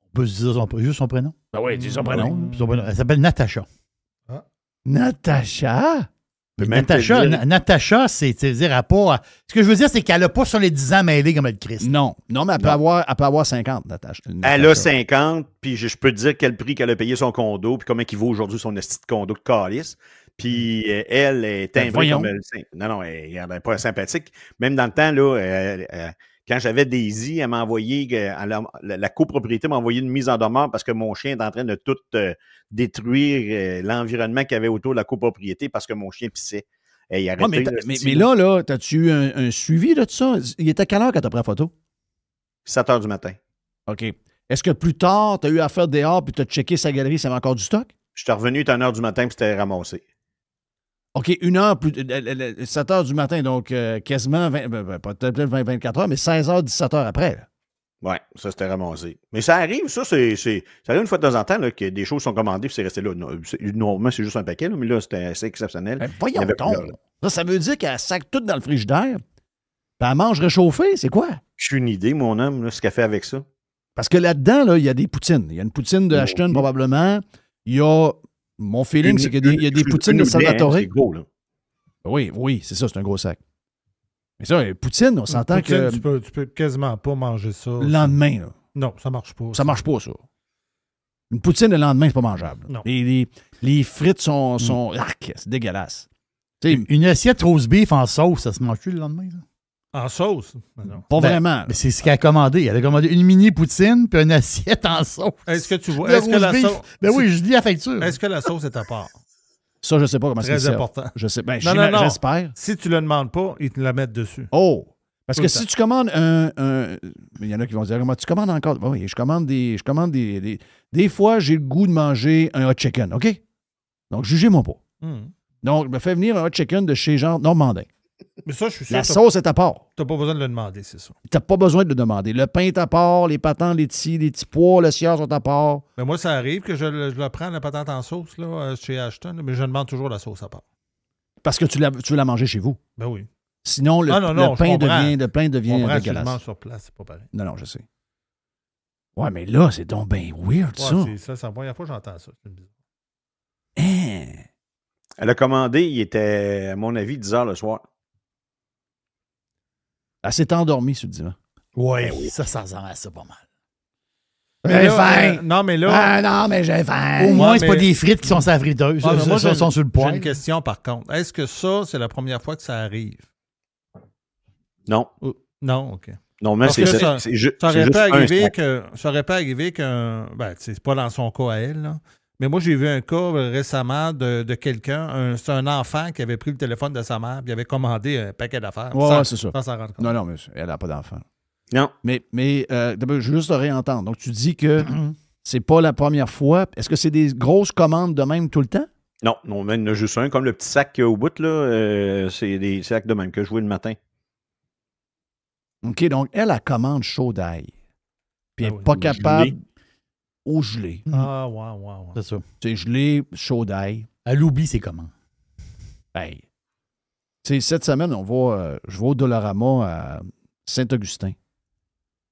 On peut se dire juste son prénom? Ben oui, dis son prénom. Elle s'appelle Natacha. Ah. Natacha? Natacha, c'est dire, elle pas. Ce que je veux dire, c'est qu'elle n'a pas sur les 10 ans mêlés comme elle Christ. Non, mais elle peut avoir 50, Natacha. Elle a 50, puis je peux te dire quel prix qu'elle a payé son condo, puis comment il vaut aujourd'hui son esti de condo de calice. Puis elle est timbrée comme elle. Non, elle n'est pas sympathique. Même dans le temps, là, quand j'avais Daisy, elle m'a envoyé, la copropriété m'a envoyé une mise en demeure parce que mon chien est en train de tout détruire l'environnement qu'il y avait autour de la copropriété parce que mon chien pissait. Et il arrêtait, mais là, as-tu eu un suivi de tout ça? Il était à quelle heure quand tu as pris la photo? 7 heures du matin. OK. Est-ce que plus tard, tu as eu à faire dehors puis tu as checké sa galerie, ça avait encore du stock? Je suis revenu à 1 heure du matin puis c'était ramassé. OK, 1 heure, 7 heures du matin, donc quasiment, peut-être 24 heures, mais 16 heures, 17 heures après. Oui, ça, c'était ramassé. Mais ça arrive, ça arrive une fois de temps en temps là, que des choses sont commandées et c'est resté là. Normalement, c'est juste un paquet, là, mais là, c'était assez exceptionnel. Ben, voyons donc. Ça veut dire qu'elle sac tout dans le frigidaire, puis elle mange réchauffée, c'est quoi? Je suis une idée, mon homme, là, ce qu'elle fait avec ça. Parce que là-dedans, là, il y a des poutines. Il y a une poutine de Ashton, probablement. Il y a... Mon feeling, c'est qu'il y a des poutines de Salvatore. C'est gros, là. Oui, c'est ça, c'est un gros sac. Mais ça, poutine, on s'entend que... Tu peux quasiment pas manger ça. Le lendemain, là. Non, ça marche pas. Ça marche pas, ça. Une poutine le lendemain, c'est pas mangeable. Non. Les frites sont... c'est dégueulasse. Une assiette rose beef en sauce, ça se mange-tu le lendemain? Là? En sauce? Non. Pas vraiment. Mais c'est ce qu'elle a commandé. Elle a commandé une mini poutine puis une assiette en sauce. Est-ce que tu vois... Est-ce que la sauce... Ben oui, je lis la facture. Est-ce que la sauce est à part? Ça, je sais pas comment c'est. Très important. Je sais. Ben, non. J'espère. Si tu le demandes pas, ils te la mettent dessus. Oh! Parce que si tu commandes il y en a qui vont dire, tu commandes encore. Oui, je commande des fois, j'ai le goût de manger un hot chicken, OK? Donc, jugez-moi pas. Donc, je me fais venir un hot chicken de chez genre Normandin. Mais ça, je suis sûr. La sauce est à part. Tu n'as pas besoin de le demander, c'est ça. Tu n'as pas besoin de le demander. Le pain est à part, les patentes, les petits pois, le sieur sont à part. Mais moi, ça arrive que je le prends, la patente en sauce, là, chez Ashton, mais je demande toujours la sauce à part. Parce que tu veux la manger chez vous. Ben oui. Sinon, le pain devient dégueulasse. Tu le manges sur place, c'est pas pareil. Non, je sais. Ouais, mais là, c'est donc bien weird, ça. C'est la première fois que j'entends ça. Elle a commandé, il était, à mon avis, 10 heures le soir. Elle s'est endormie sur le divan. Oui, ça ressemble à ça pas mal. J'ai faim! Non, mais là... Ah non, mais j'ai faim! Au moins, c'est pas des frites qui sont sur la friteuse. Moi, ça sont sur le poêle. J'ai une question, par contre. Est-ce que ça, c'est la première fois que ça arrive? Non. Non, OK. Non, mais c'est juste ça aurait pas arrivé que... Ben, c'est pas dans son cas à elle, là. Mais moi, j'ai vu un cas récemment de quelqu'un, c'est un enfant qui avait pris le téléphone de sa mère et avait commandé un paquet d'affaires. Oui, c'est ça. Sans s'en rendre compte. Non, mais elle n'a pas d'enfant. Non. Mais je veux juste te réentendre. Donc, tu dis que c'est pas la première fois. Est-ce que c'est des grosses commandes de même tout le temps? Non, mais il y en a juste un. Comme le petit sac qu'il y a au bout, là, c'est des sacs de même que je jouais le matin. OK, donc elle commande chaud d'ail. Puis elle n'est pas capable... Au gelé. Ah, ouais. C'est ça. C'est gelé, chaud d'ail. Elle oublie ses commandes. Hey. Tu sais, cette semaine, je vais au Dollarama à Saint-Augustin.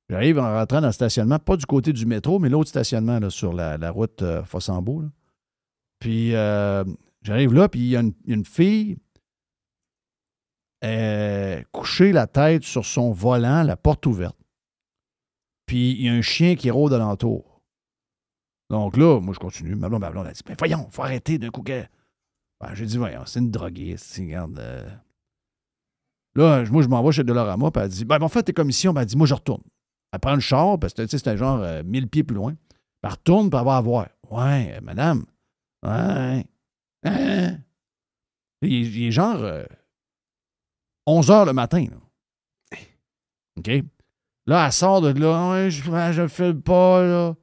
J'arrive en rentrant dans le stationnement, pas du côté du métro, mais l'autre stationnement là, sur la route Fossambeau. Là. Puis j'arrive là, puis il y a une fille couchée la tête sur son volant, la porte ouverte. Puis il y a un chien qui rôde alentour. Donc là, moi, je continue. Ma blonde a dit, mais voyons, il faut arrêter d'un coup. Ben, j'ai dit, voyons, c'est une droguiste. Regarde. Là, moi, je m'en vais chez Dollarama, puis elle dit, ben, en fait, tes commissions, ben, elle dit, moi, je retourne. Elle prend le char, parce que c'était genre 1000 pieds plus loin. Puis elle retourne, puis elle va avoir. Ouais, madame. Ouais. Hein? Il est genre 11 heures le matin. Là. OK? Là, elle sort de là. Ouais, je fais pas, là.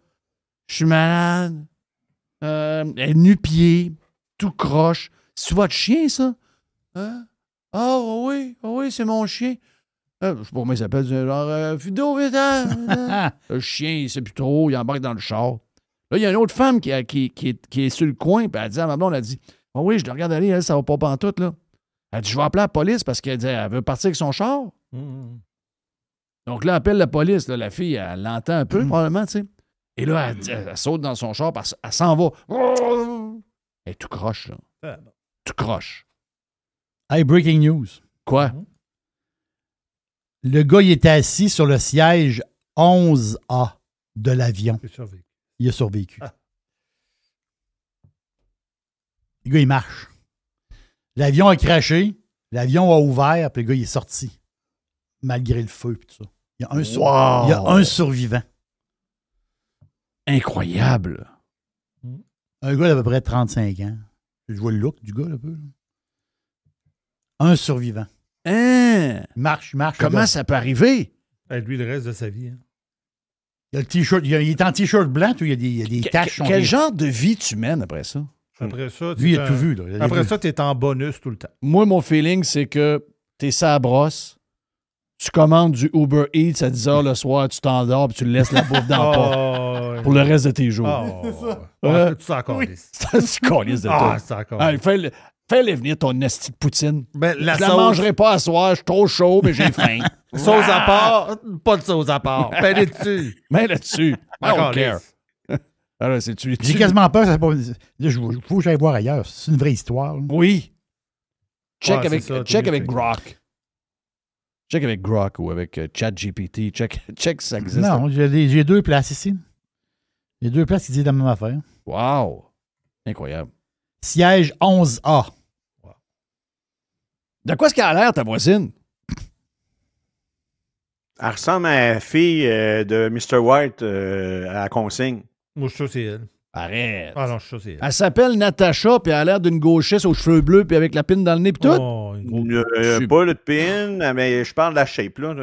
Je suis malade. Elle est nu-pied, tout croche. C'est votre chien, ça? Hein? Ah, oui, c'est mon chien. Je sais pas comment il s'appelle. Genre, Fido, vite, le chien, il sait plus trop. Il embarque dans le char. Là, il y a une autre femme qui est sur le coin. Puis elle dit à ma blonde, elle dit, ah oui, je le regarde aller, elle, ça va pas pantoute, là. Elle dit, je vais appeler la police parce qu'elle dit, elle veut partir avec son char. Donc là, elle appelle la police. Là, la fille, elle l'entend un peu, probablement, tu sais. Et là, elle saute dans son char, elle s'en va. Elle est tout croche, là. Tout croche. Hey, breaking news. Quoi? Le gars, il était assis sur le siège 11A de l'avion. Il a survécu. Le gars, il marche. L'avion a craché, l'avion a ouvert, puis le gars, il est sorti. Malgré le feu et tout ça. Il y a un survivant. Incroyable. Un gars d'à peu près 35 ans. Je vois le look du gars, un peu. Là. Un survivant. Hein? Il marche. Comment ça peut arriver? Lui, le reste de sa vie. Hein. Il a le t-shirt, il est en t-shirt blanc, il y a des taches. Quel genre de vie tu mènes après ça? Après ça, lui, il a tout vu. Là. Après ça, tu es en bonus tout le temps. Moi, mon feeling, c'est que t'es ça à brosse, tu commandes du Uber Eats à 10h le soir, tu t'endors, puis tu laisses la bouffe dans la porte pour le reste de tes jours. Tu t'en calisses. Tu calisses de toi. Tu t'en calisses. Fais-les venir ton esti de poutine. Ben, je la mangerai pas à soir, je suis trop chaud, mais j'ai faim. Sauce à part, pas de sauce à part. Mets dessus. Mets là-dessus. I don't care. Alors, j'ai quasiment peur. Il faut que j'aille voir ailleurs. C'est une vraie histoire. Là. Oui. Check avec Grok. Check avec Grok ou avec ChatGPT. Check si ça existe. Non, j'ai 2 places ici. J'ai 2 places qui disent la même affaire. Wow. Incroyable. Siège 11A. Wow. De quoi est-ce qu'elle a l'air, ta voisine? Elle ressemble à la fille de Mr. White à la consigne. Moi, je suis sûr que c'est elle. Arrête. Ah non, je suis sûr que c'est elle. Elle s'appelle Natacha, puis elle a l'air d'une gauchesse aux cheveux bleus, puis avec la pine dans le nez, puis tout. Pas le pin, mais je parle de la shape. Là.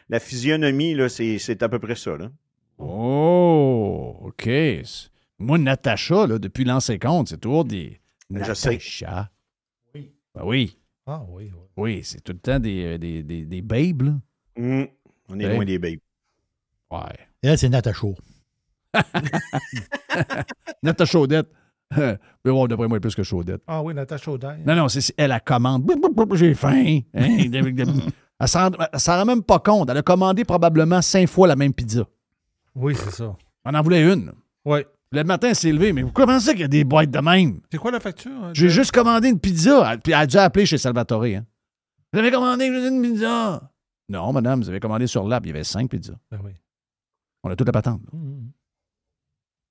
La physionomie, là, c'est à peu près ça. Là. Oh, OK. Moi, Natacha, là, depuis l'an 50, c'est toujours des... Je sais. Natacha. Oui. Ben oui. Ah oui. Oui, c'est tout le temps des babes, là. On est loin des babes. Ouais. Et là, c'est Natacha. Natacha Chaudette. Mais bon, d'après moi, plus que Chaudette. Ah oui, Natacha Chaudette. Non, elle a commande. J'ai faim. Elle s'en rend même pas compte. Elle a commandé probablement 5 fois la même pizza. Oui, c'est ça. On en voulait une. Oui. Le matin, elle s'est levée. Mais vous pensez qu'il y a des boîtes de même? C'est quoi la facture? J'ai juste commandé une pizza. Puis elle a dû appeler chez Salvatore. Hein. Vous avez commandé une pizza? Non, madame, vous avez commandé sur l'app. Il y avait 5 pizzas. Ben oui. On a toute la patente.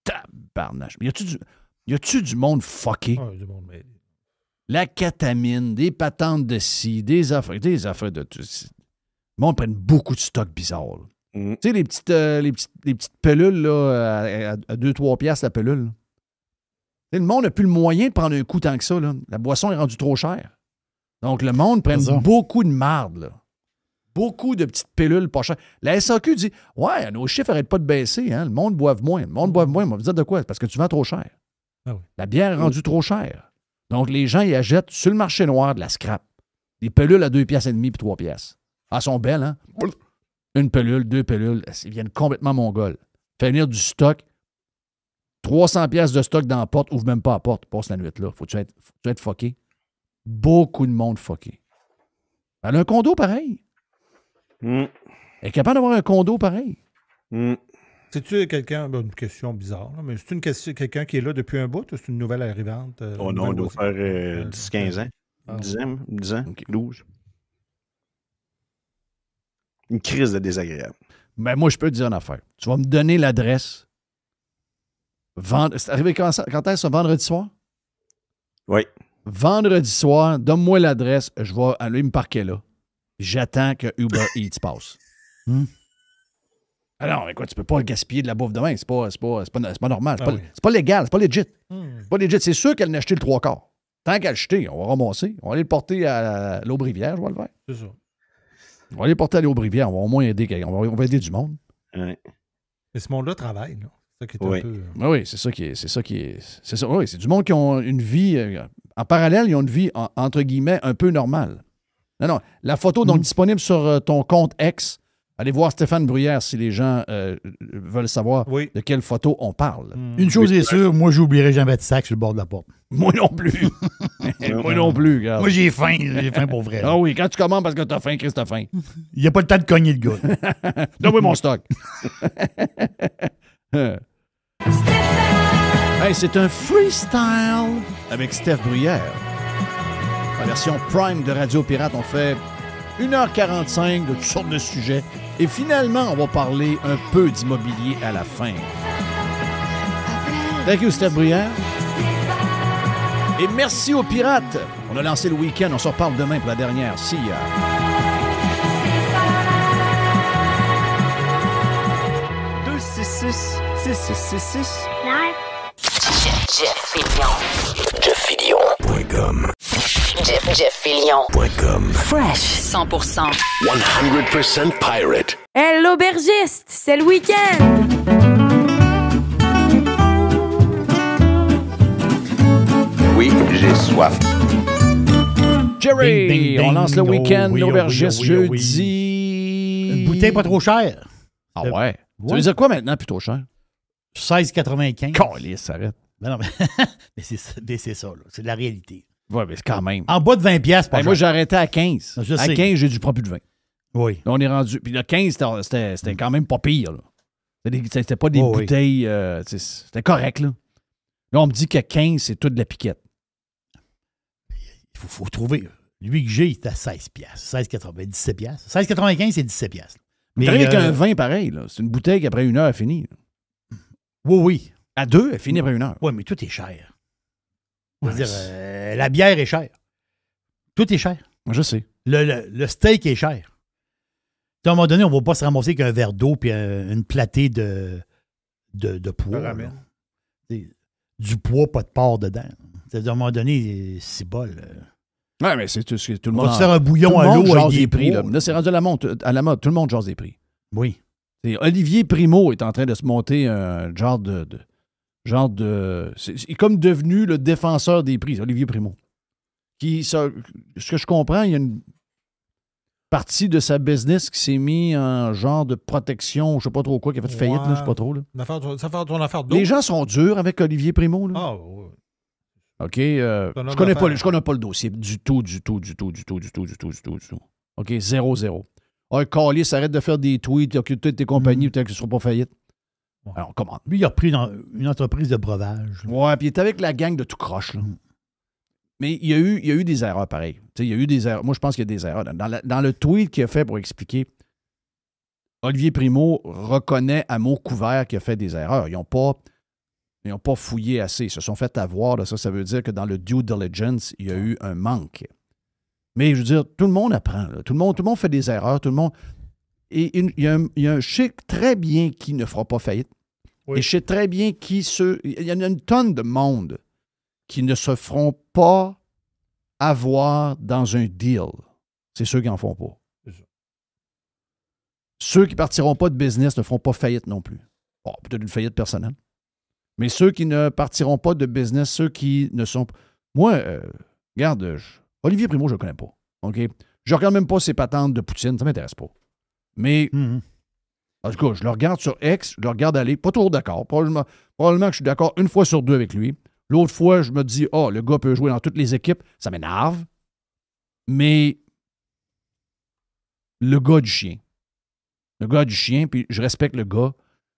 Tabarnache. Y a-tu du monde fucké? Ah, du monde mêlé. La catamine, des patentes de scie, des affaires de tout. Le monde prenne beaucoup de stock bizarre. Tu sais, les petites pelules là, à 2-3 piastres la pelule. Là. Le monde n'a plus le moyen de prendre un coup tant que ça. Là. La boisson est rendue trop chère. Donc, le monde prenne beaucoup de marde. Là. Beaucoup de petites pilules pas chères. La SAQ dit « Ouais, nos chiffres n'arrêtent pas de baisser. Hein? Le monde boive moins. Le monde boive moins. On va vous dire de quoi? Parce que tu vends trop cher. Ah oui. La bière est rendue trop chère. Donc, les gens, ils achètent sur le marché noir de la scrap. Des pelules à 2,5 piastres et 3 piastres. Ah, elles sont belles, hein? Une pelule, 2 pelules. Ils viennent complètement mongols. Fait venir du stock. 300 piastres de stock dans la porte. Ouvre même pas la porte. Passe la nuit là. Faut-tu être fucké? Beaucoup de monde fucké. Elle a un condo pareil. Elle est capable d'avoir un condo pareil. C'est-tu quelqu'un, une question bizarre, là, mais c'est quelqu'un qui est là depuis un bout ou c'est une nouvelle arrivante? Oh non, on doit faire 10-15 ans. 10 ans, okay. 12. Une crise de désagréable. Ben moi, je peux te dire une affaire. Tu vas me donner l'adresse. C'est arrivé quand est-ce, vendredi soir? Oui. Vendredi soir, donne-moi l'adresse, je vais aller me parquer là. J'attends que Uber Eats passe. Alors, mais quoi, tu peux pas gaspiller de la bouffe demain. C'est pas normal. C'est pas légal. C'est pas legit. C'est pas legit. C'est sûr qu'elle n'a acheté le 3/4. Tant qu'elle l'a acheté, on va ramasser. On va aller le porter à l'Aube-Rivière, je vais le faire. C'est ça. On va les porter à l'Aubrivière. On va au moins aider quelqu'un. On va aider du monde. Ouais. Et ce monde-là travaille, là. C'est ça qui est Oui. un peu... Ah oui, c'est ça. Oui, c'est du monde qui ont une vie. En parallèle, ils ont une vie, entre guillemets, un peu normale. Non. La photo, donc, disponible sur ton compte X. Allez voir Stéphane Bruyère si les gens veulent savoir de quelle photo on parle. Une chose est sûre, moi, j'oublierai jamais de sac sur le bord de la porte. Moi non plus. Moi non plus, regarde. Moi, j'ai faim pour vrai. Ah oui, quand tu commandes parce que t'as faim, Chris, t'as faim. Il n'y a pas le temps de cogner le gars. Donne-moi mon stock. Hey, c'est un freestyle avec Steph Bruyère. La version Prime de Radio Pirate, on fait 1h45 de toutes sortes de sujets. Et finalement, on va parler un peu d'immobilier à la fin. Thank you, Steph Bruyère. Et merci aux pirates. On a lancé le week-end. On se reparle demain pour la dernière. See ya. JeffFillion.com. JeffFillion.com. Fresh 100%. 100% pirate. Hey, l'aubergiste, c'est le week-end! Oui, j'ai soif. Jerry, Ding, ding, ding. on lance le week-end, Oh oui, l'aubergiste oh oui, oh oui. jeudi. Une bouteille pas trop chère. Ah ouais. Ça veut dire quoi maintenant, plutôt cher? 16,95. Calisse, ça arrête. Ben non, mais c'est ça, là. C'est de la réalité. Ouais, mais c'est quand même. En bas de 20 piastres, pas Ben, moi, cher. j'ai arrêté à 15. Je À sais. 15, j'ai dû prendre plus de 20. Oui. Là, on est rendu. Puis le 15, c'était quand même pas pire. Là. C'était pas des Oh, oui. bouteilles. C'était correct, là. Là, on me dit que 15, c'est tout de la piquette. Il faut trouver. Lui que j'ai, il est à 16 piastres. 16,80, 17 piastres. 16,95, c'est 17 piastres. Mais avec un vin pareil, là. C'est une bouteille qui, après une heure, est finie. Là. Oui. À 2, elle finit après une heure. Oui, mais tout est cher. Je veux Ouais, dire, la bière est chère. Tout est cher. Moi, je sais. Le steak est cher. À un moment donné, on ne va pas se ramasser qu'un verre d'eau et une platée de poids. là. Du poids, pas de porc dedans. À un moment donné, c'est bol. Ouais, mais c'est tout le On monde. va se faire un bouillon tout le à monde l'eau jase avec des des prix. pois. Là, c'est rendu à la mode. Tout le monde jase des prix. Oui. Et Olivier Primo est en train de se monter un genre de c'est comme devenu le défenseur des prix, Olivier Primo. Ce que je comprends, il y a une partie de sa business qui s'est mis en genre de protection, je sais pas trop quoi, qui a fait faillite, là, je sais pas trop. Là. Ça fait ton affaire d'eau. Les gens sont durs avec Olivier Primo. Là. Ah, oui. OK. Je connais pas le dossier du tout. OK, 0-0. Ah, Callis, arrête de faire des tweets, occupe tes compagnies, peut-être qu'ils ne seront pas faillites. Alors, comment? Lui, il a repris une entreprise de breuvage. Ouais, puis il est avec la gang de tout croche. Là. Mais il y a eu des erreurs pareilles. Il y a eu des erreurs. Moi, je pense qu'il y a des erreurs. Dans le tweet qu'il a fait pour expliquer, Olivier Primo reconnaît à mot couvert qu'il a fait des erreurs. Ils n'ont pas fouillé assez. Ils se sont fait avoir. Là, ça veut dire que dans le due diligence, il y a eu un manque. Mais je veux dire, tout le monde apprend. Là. Tout le monde fait des erreurs. Tout le monde. Et je sais très bien qui ne fera pas faillite. Oui. Et je sais très bien il y en a une tonne de monde qui ne se feront pas avoir dans un deal. C'est ceux qui n'en font pas. Ceux qui ne partiront pas de business ne feront pas faillite non plus. Bon, peut-être une faillite personnelle. Mais ceux qui ne partiront pas de business, ceux qui ne sont... Moi, regarde, Olivier Primo, je ne le connais pas. OK? Je ne regarde même pas ses patentes de Poutine. Ça ne m'intéresse pas. Mais, en tout cas, je le regarde sur X, je le regarde aller. Pas toujours d'accord. Probablement que je suis d'accord une fois sur deux avec lui. L'autre fois, je me dis, le gars peut jouer dans toutes les équipes. Ça m'énerve. Mais le gars du chien. Le gars du chien, puis je respecte le gars.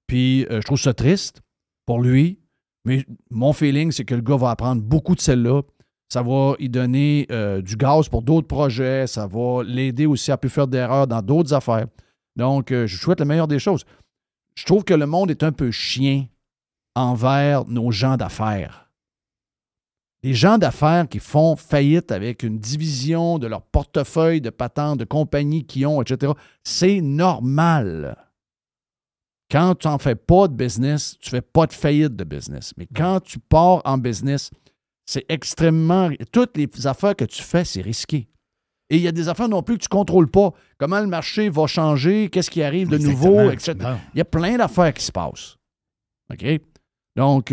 Puis je trouve ça triste pour lui. Mais mon feeling, c'est que le gars va apprendre beaucoup de celle-là. Ça va lui donner du gaz pour d'autres projets. Ça va l'aider aussi à plus faire d'erreurs dans d'autres affaires. Donc, je souhaite le meilleur des choses. Je trouve que le monde est un peu chien envers nos gens d'affaires. Les gens d'affaires qui font faillite avec une division de leur portefeuille de patentes, de compagnies qu'ils ont, etc., c'est normal. Quand tu n'en fais pas de business, tu ne fais pas de faillite de business. Mais quand tu pars en business, c'est extrêmement... Toutes les affaires que tu fais, c'est risqué. Et il y a des affaires non plus que tu ne contrôles pas. Comment le marché va changer, qu'est-ce qui arrive de nouveau, etc. Il y a plein d'affaires qui se passent. OK? Donc,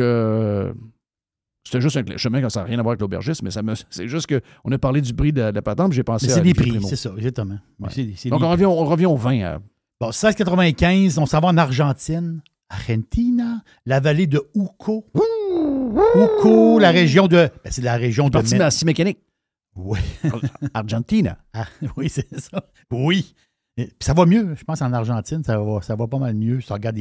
c'était juste un chemin quand ça n'a rien à voir avec l'aubergiste, mais c'est juste qu'on a parlé du prix de la patente, j'ai pensé Mais à c'est des Olivier prix, Primo. c'est ça, exactement. Ouais. C'est Donc, des on revient au vin. Bon, 16,95, on s'en va en Argentine. Argentina, la vallée de Uco. Uco, la région de... Ben, c'est la région de... Parti de la scie mécanique. Oui. Argentina. Ah, oui, c'est ça. Oui. Puis ça va mieux, je pense, en Argentine, ça va pas mal mieux. Si tu regardes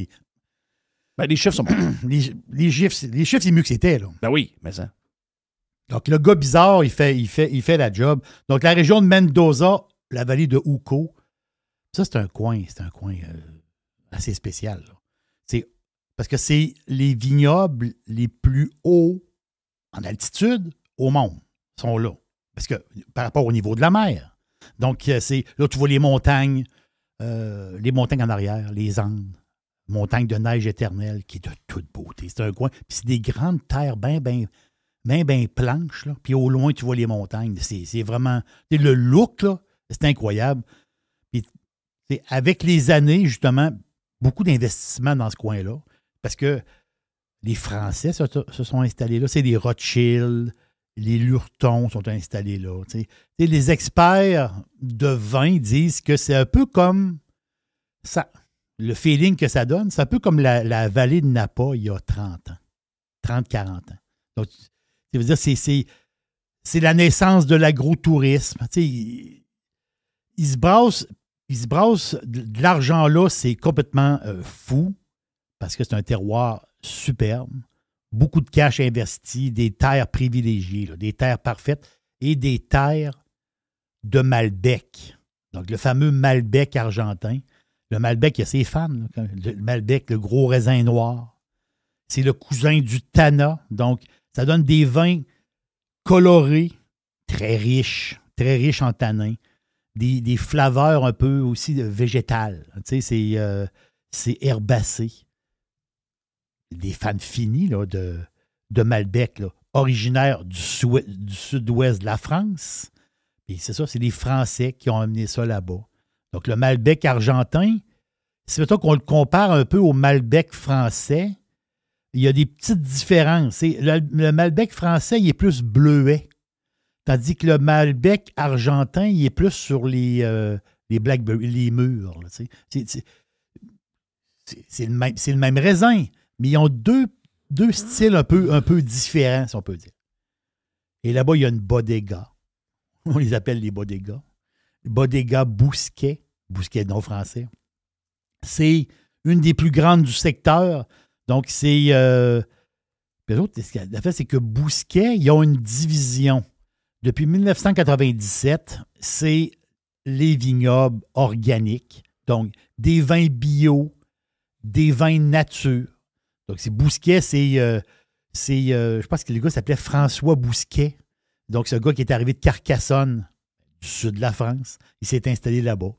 Ben, les chiffres sont bons. les chiffres, c'est mieux que c'était, là. Ben oui, mais ça. Donc, le gars bizarre, il fait la job. Donc, la région de Mendoza, la vallée de Uco, ça, c'est un coin assez spécial, là. Parce que c'est les vignobles les plus hauts en altitude au monde sont là. Parce que par rapport au niveau de la mer. Donc, là, tu vois les montagnes en arrière, les Andes, montagnes de neige éternelle qui est de toute beauté. C'est un coin. Puis c'est des grandes terres bien planches, là. Puis au loin, tu vois les montagnes. C'est vraiment... Le look, là, c'est incroyable. Puis avec les années, justement, beaucoup d'investissements dans ce coin-là. Parce que les Français se sont installés là. C'est les Rothschild, les Lurton sont installés là. Les experts de vin disent que c'est un peu comme ça. Le feeling que ça donne, c'est un peu comme la vallée de Napa il y a 30 ans. 30-40 ans. Donc, ça veut dire c'est la naissance de l'agro-tourisme. Ils se brassent de l'argent là, c'est complètement fou. Parce que c'est un terroir superbe, beaucoup de cash investi, des terres privilégiées, là, des terres parfaites et des terres de Malbec. Donc, le fameux Malbec argentin. Le Malbec, il y a ses fans. Là, le Malbec, le gros raisin noir. C'est le cousin du Tana. Donc, ça donne des vins colorés, très riches en tanins, des flaveurs un peu aussi végétales. Tu sais, c'est herbacé. Des fans finis là, de Malbec, là, originaires du sud-ouest de la France. Et c'est ça, c'est les Français qui ont amené ça là-bas. Donc, le Malbec argentin, c'est plutôt qu'on le compare un peu au Malbec français. Il y a des petites différences. Le Malbec français, il est plus bleuet. Tandis que le Malbec argentin, il est plus sur les blackberries, les mûres. Là, c'est le même raisin. Mais ils ont deux styles un peu différents, si on peut dire. Et là-bas, il y a une bodega. On les appelle les bodegas. Bodega Bousquet. Bousquet, non français. C'est une des plus grandes du secteur. Donc, c'est... l'autre, la fait, c'est que Bousquet, ils ont une division. Depuis 1997, c'est les vignobles organiques. Donc, des vins bio, des vins nature. Donc, c'est Bousquet, je pense que le gars s'appelait François Bousquet. Donc, ce gars qui est arrivé de Carcassonne, du sud de la France, il s'est installé là-bas.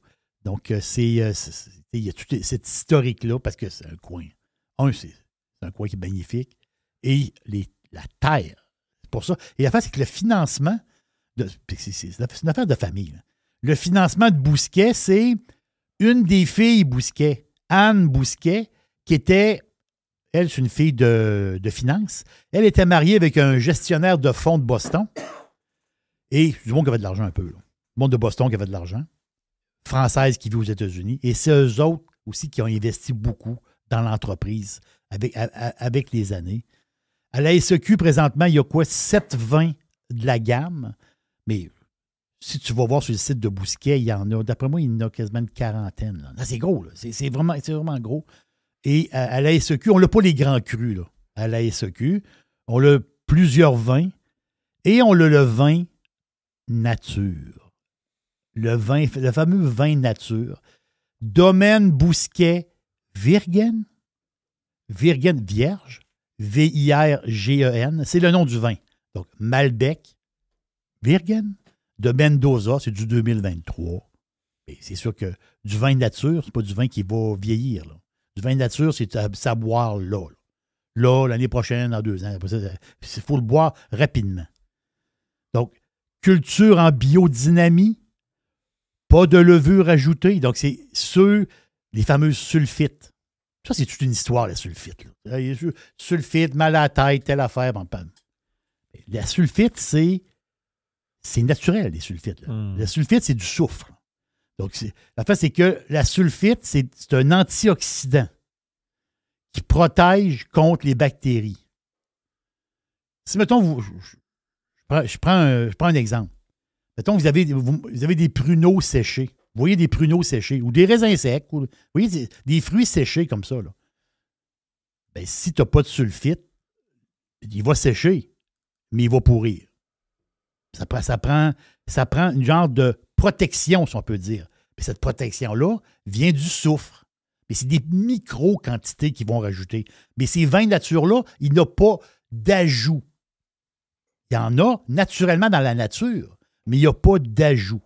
Donc, il y a toute cette historique-là, parce que c'est un coin. C'est un coin qui est magnifique. Et la terre, c'est pour ça. Et l'affaire, c'est que le financement, c'est une affaire de famille. Là. Le financement de Bousquet, c'est une des filles Bousquet, Anne Bousquet, qui était... Elle, c'est une fille de finance. Elle était mariée avec un gestionnaire de fonds de Boston. Et du monde qui avait de l'argent un peu. Là. Du monde de Boston qui avait de l'argent. Française qui vit aux États-Unis. Et c'est eux autres aussi qui ont investi beaucoup dans l'entreprise avec les années. À la SEQ, présentement, il y a quoi? 7 vins de la gamme. Mais si tu vas voir sur le site de Bousquet, il y en a. D'après moi, il y en a quasiment une quarantaine. Là. Là, c'est gros. Là. C'est vraiment gros. Et à la SEQ, on n'a pas les grands crus. Là. À la SEQ, on a plusieurs vins et on a le vin nature. Le fameux vin nature. Domaine Bousquet Virgen. Virgen vierge. Virgen. C'est le nom du vin. Donc, Malbec Virgen de Mendoza, c'est du 2023. Et c'est sûr que du vin nature, c'est pas du vin qui va vieillir. Là. Du vin nature, c'est à boire là. Là, l'année prochaine, dans 2 ans. Il faut le boire rapidement. Donc, culture en biodynamie, Pas de levure ajoutée. Donc, c'est les fameuses sulfites. Ça, c'est toute une histoire, la sulfite. Là. Sulfite, mal à la tête, telle affaire. La sulfite, c'est naturel, les sulfites. Là. La sulfite, c'est du soufre. Donc, l'affaire, c'est que la sulfite, c'est un antioxydant qui protège contre les bactéries. Si, mettons, je prends un exemple. Mettons, vous avez des pruneaux séchés. Vous voyez des pruneaux séchés ou des raisins secs. Vous voyez des fruits séchés comme ça. Là. Ben, si tu n'as pas de sulfite, il va sécher, mais il va pourrir. Ça prend une genre de protection, si on peut dire. Puis cette protection-là vient du soufre. Mais c'est des micro-quantités qu'ils vont rajouter. Mais ces vins de nature-là, il n'y a pas d'ajout. Il y en a naturellement dans la nature, mais il n'y a pas d'ajout.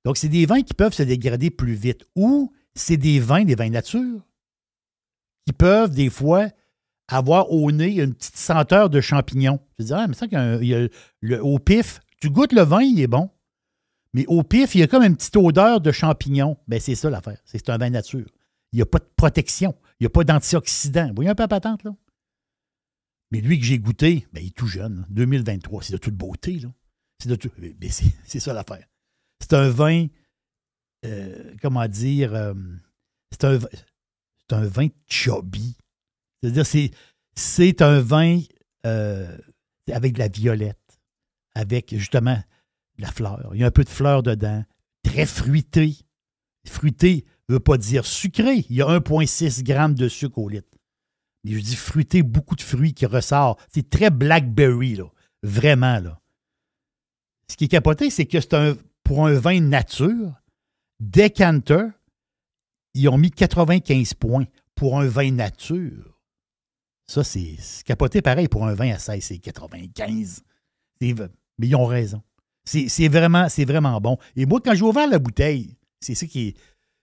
Donc, c'est des vins qui peuvent se dégrader plus vite. Ou c'est des vins nature, qui peuvent, des fois, avoir au nez une petite senteur de champignons. Tu te dis, mais ça, au pif, tu goûtes le vin, il est bon. Mais au pif, il y a comme une petite odeur de champignons. Bien, c'est ça l'affaire. C'est un vin nature. Il n'y a pas de protection. Il n'y a pas d'antioxydants. Vous voyez un peu la patente, là? Mais lui que j'ai goûté, bien, il est tout jeune. 2023, c'est de toute beauté, là. C'est ça l'affaire. C'est un vin, comment dire, c'est un vin chubby. C'est-à-dire, c'est un vin avec de la violette, avec justement de la fleur. Il y a un peu de fleur dedans, très fruité. Fruité ne veut pas dire sucré. Il y a 1,6 g de sucre au litre. Mais je dis fruité, beaucoup de fruits qui ressortent. C'est très blackberry, là. Vraiment, là. Ce qui est capoté, c'est que pour un vin nature, Decanter, ils ont mis 95 points pour un vin nature. Ça, c'est capoté pareil pour un vin à 16, c'est 95. Mais ils ont raison. C'est vraiment bon. Et moi, quand j'ai ouvert la bouteille, c'est ça qui est.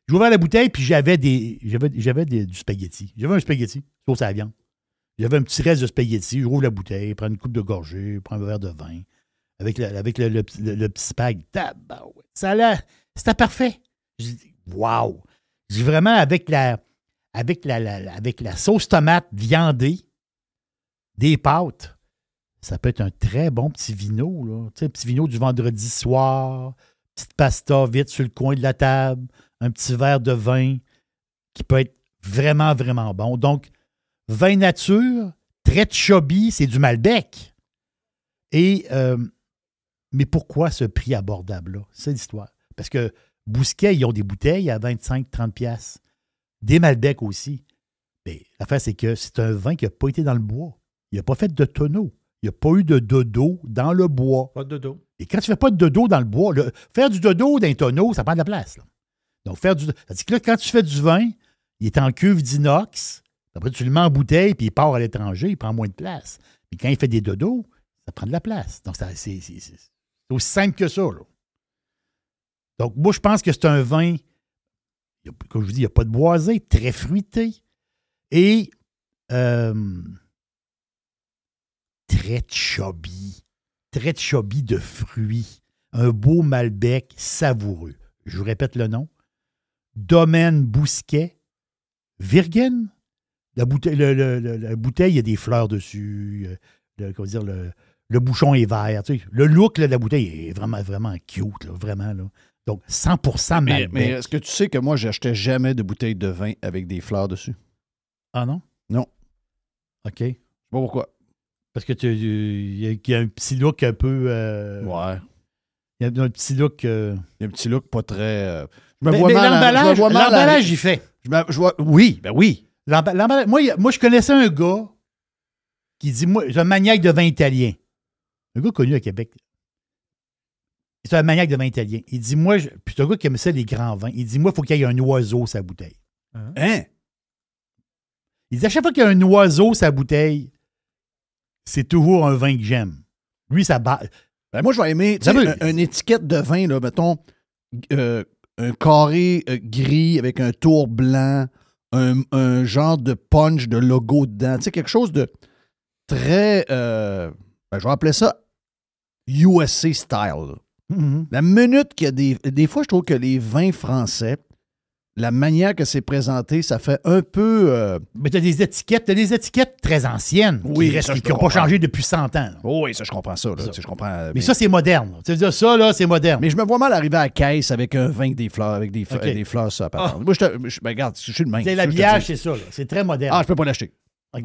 J'ai ouvert la bouteille, puis j'avais du spaghetti. J'avais un spaghetti, sauce à la viande. J'avais un petit reste de spaghetti. Je rouvre la bouteille, prends une coupe de gorgée, prends un verre de vin. Avec le petit spag. C'était parfait. J'ai dit, wow! J'ai vraiment, avec la sauce tomate viandée, des pâtes, ça peut être un très bon petit vino, là. Tu sais, un petit vino du vendredi soir, petite pasta vite sur le coin de la table, un petit verre de vin qui peut être vraiment, vraiment bon. Donc, vin nature, très chubby, c'est du Malbec. Et, mais pourquoi ce prix abordable-là? C'est l'histoire. Parce que Bousquet, ils ont des bouteilles à 25-30 $. Des Malbec aussi. Mais l'affaire, c'est que c'est un vin qui n'a pas été dans le bois. Il n'a pas fait de tonneau. Il n'y a pas eu de dodo dans le bois. Pas de dodo. Et quand tu ne fais pas de dodo dans le bois, faire du dodo dans un tonneau, ça prend de la place. Là. Donc, c'est-à-dire que là, quand tu fais du vin, il est en cuve d'inox. Après, tu le mets en bouteille, puis il part à l'étranger, il prend moins de place. Mais quand il fait des dodos, ça prend de la place. Donc, c'est aussi simple que ça. Là. Donc, moi, je pense que c'est un vin, comme je vous dis, il n'y a pas de boisé, très fruité et très chubby de fruits. Un beau Malbec savoureux. Je vous répète le nom. Domaine Bousquet. Virgen. La bouteille, il y a des fleurs dessus. Le bouchon est vert. Tu sais, le look là, de la bouteille est vraiment, vraiment cute. Là, vraiment, là. Donc, 100% Malbec. Mais est-ce que tu sais que moi, j'achetais jamais de bouteille de vin avec des fleurs dessus? Ah non? Non. OK. Je sais pas pourquoi. Parce que il y a un petit look un peu... Ouais. Il y a un petit look... Il y a un petit look pas très... L'emballage, il fait. Oui, ben oui. L'emballage, moi, je connaissais un gars qui dit, moi, j'ai un maniaque de vin italien. Un gars connu à Québec. C'est un maniaque de vin italien. Il dit, moi, puis c'est un gars qui aime ça, les grands vins. Il dit, moi, il faut qu'il y ait un oiseau sur la bouteille. Hein? Il dit, à chaque fois qu'il y a un oiseau sur la bouteille, c'est toujours un vin que j'aime. Lui, ça bat. Ben moi, je vais aimer une étiquette de vin, là, mettons, un carré gris avec un tour blanc, un genre de punch de logo dedans. Tu sais, quelque chose de très... je vais appeler ça USA style. La minute qu'il y a des fois, je trouve que les vins français, la manière que c'est présenté, ça fait un peu... Mais t'as des étiquettes très anciennes Oui, qui ça, je n'ont peux pas comprendre. changé depuis 100 ans. là. Oh oui, ça, je comprends ça. Là. Tu sais, je comprends, Mais ça, c'est moderne. là. Tu veux dire, ça, là, c'est moderne. Mais je me vois mal arriver à la caisse avec un vin avec des fleurs, avec des, OK. des fleurs, ça. Moi, ben, regarde, je suis le même. C'est Ça, je te l'habillage, dis. c'est ça. là. C'est très moderne. Ah, je peux pas l'acheter. OK.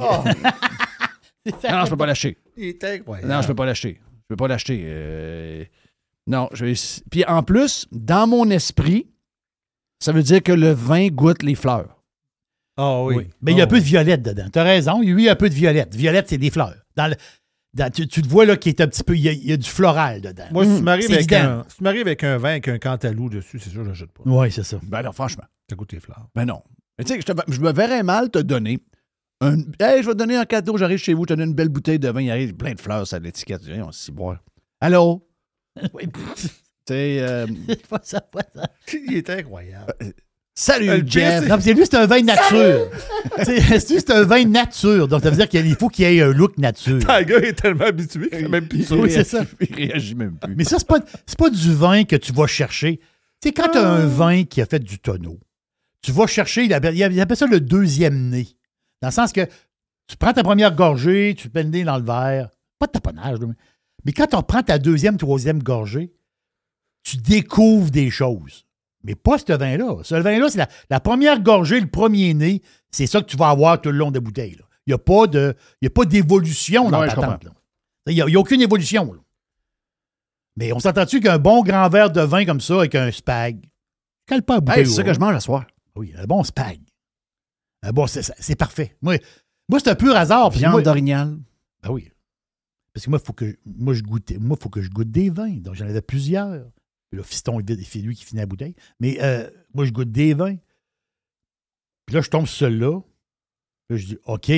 Non, je peux pas l'acheter. Il est incroyable. Non, je peux pas l'acheter. Je peux pas l'acheter. Non, puis en plus, dans mon esprit, ça veut dire que le vin goûte les fleurs. Ah oui. Mais il y a un peu de violette dedans. Tu as raison. Oui, il y a un peu de violette. Violette, c'est des fleurs. Tu te vois là qu'il est un petit peu. Il y a du floral dedans. Moi, si tu m'arrives c'est évident. avec un vin avec un cantalou dessus, c'est sûr que je l'achète pas. Oui, c'est ça. Ben non, franchement. Ça coûte les fleurs. Ben non. Mais tu sais, je me verrais mal te donner hey, je vais te donner un cadeau, j'arrive chez vous, je te donne une belle bouteille de vin, il arrive plein de fleurs sur l'étiquette. On va s'y boire. Allô? Oui. Tu sais, Pas ça. Il est incroyable. salut, Le Jeff! pire, Non, c'est lui, c'est un vin nature. C'est un vin nature. Donc, ça veut dire qu'il faut qu'il y ait un look nature. Le gars est tellement habitué qu'il fait même plus ça. Oui, c'est ça. Il réagit même plus. Mais ça, c'est pas du vin que tu vas chercher. Tu sais, quand tu as un vin qui a fait du tonneau, tu vas chercher, il appelle ça le deuxième nez. Dans le sens que tu prends ta première gorgée, tu te mets le nez dans le verre. Pas de taponnage, là, mais quand tu prends ta deuxième, troisième gorgée, tu découvres des choses. Mais pas ce vin-là. Ce vin-là, c'est la première gorgée, le premier nez. C'est ça que tu vas avoir tout le long de la bouteille. Là. Il n'y a pas d'évolution dans Ouais, ta je tente. Il n'y a aucune évolution. Là. Mais on s'entend-tu qu'un bon grand verre de vin comme ça avec un spag, cale pas à bouteille. Hey, c'est ça que je mange à soir. Oui, un bon spag. Bon, c'est parfait. Moi c'est un pur hasard. parce que Viande moi- d'orignal. Ben oui. Parce que moi, il faut que je goûte des vins. Donc, j'en avais plusieurs. Le fiston, c'est lui qui finit la bouteille. Mais moi, je goûte des vins. Puis là, je tombe sur celui-là. Là, je dis, OK.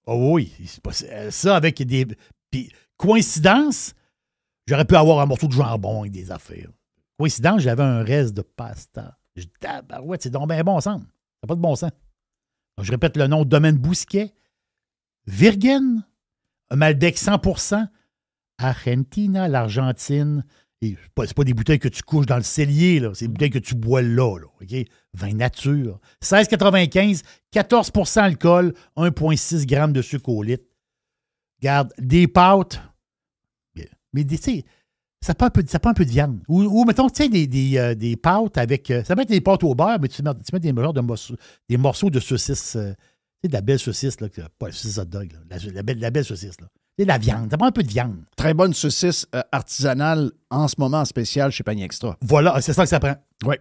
Oh oui. C'est pas, ça avec des... Puis, coïncidence, j'aurais pu avoir un morceau de jambon avec des affaires. Coïncidence, j'avais un reste de pasta. Je dis, tabarouette, c'est donc bien bon sens. Ça n'a pas de bon sens. Donc, je répète le nom, Domaine Bousquet. Virgen, un Malbec 100%, Argentina, l'Argentine. Et c'est pas des bouteilles que tu couches dans le cellier, là. C'est des bouteilles que tu bois là. OK? Vin nature. 16,95, 14% alcool, 1,6 g de sucre au litre. Garde, des pâtes. Mais tu sais, ça prend un peu de viande. Ou mettons, tu sais, des pâtes avec... ça peut être des pâtes au beurre, mais tu mets des morceaux de saucisse. Tu sais, de la belle saucisse, là. Pas la saucisse hot dog, là. La belle saucisse, là. C'est de la viande. Ça prend un peu de viande. Très bonne saucisse artisanale en ce moment en spécial chez Panier Extra. Voilà, c'est ça que ça prend. Oui.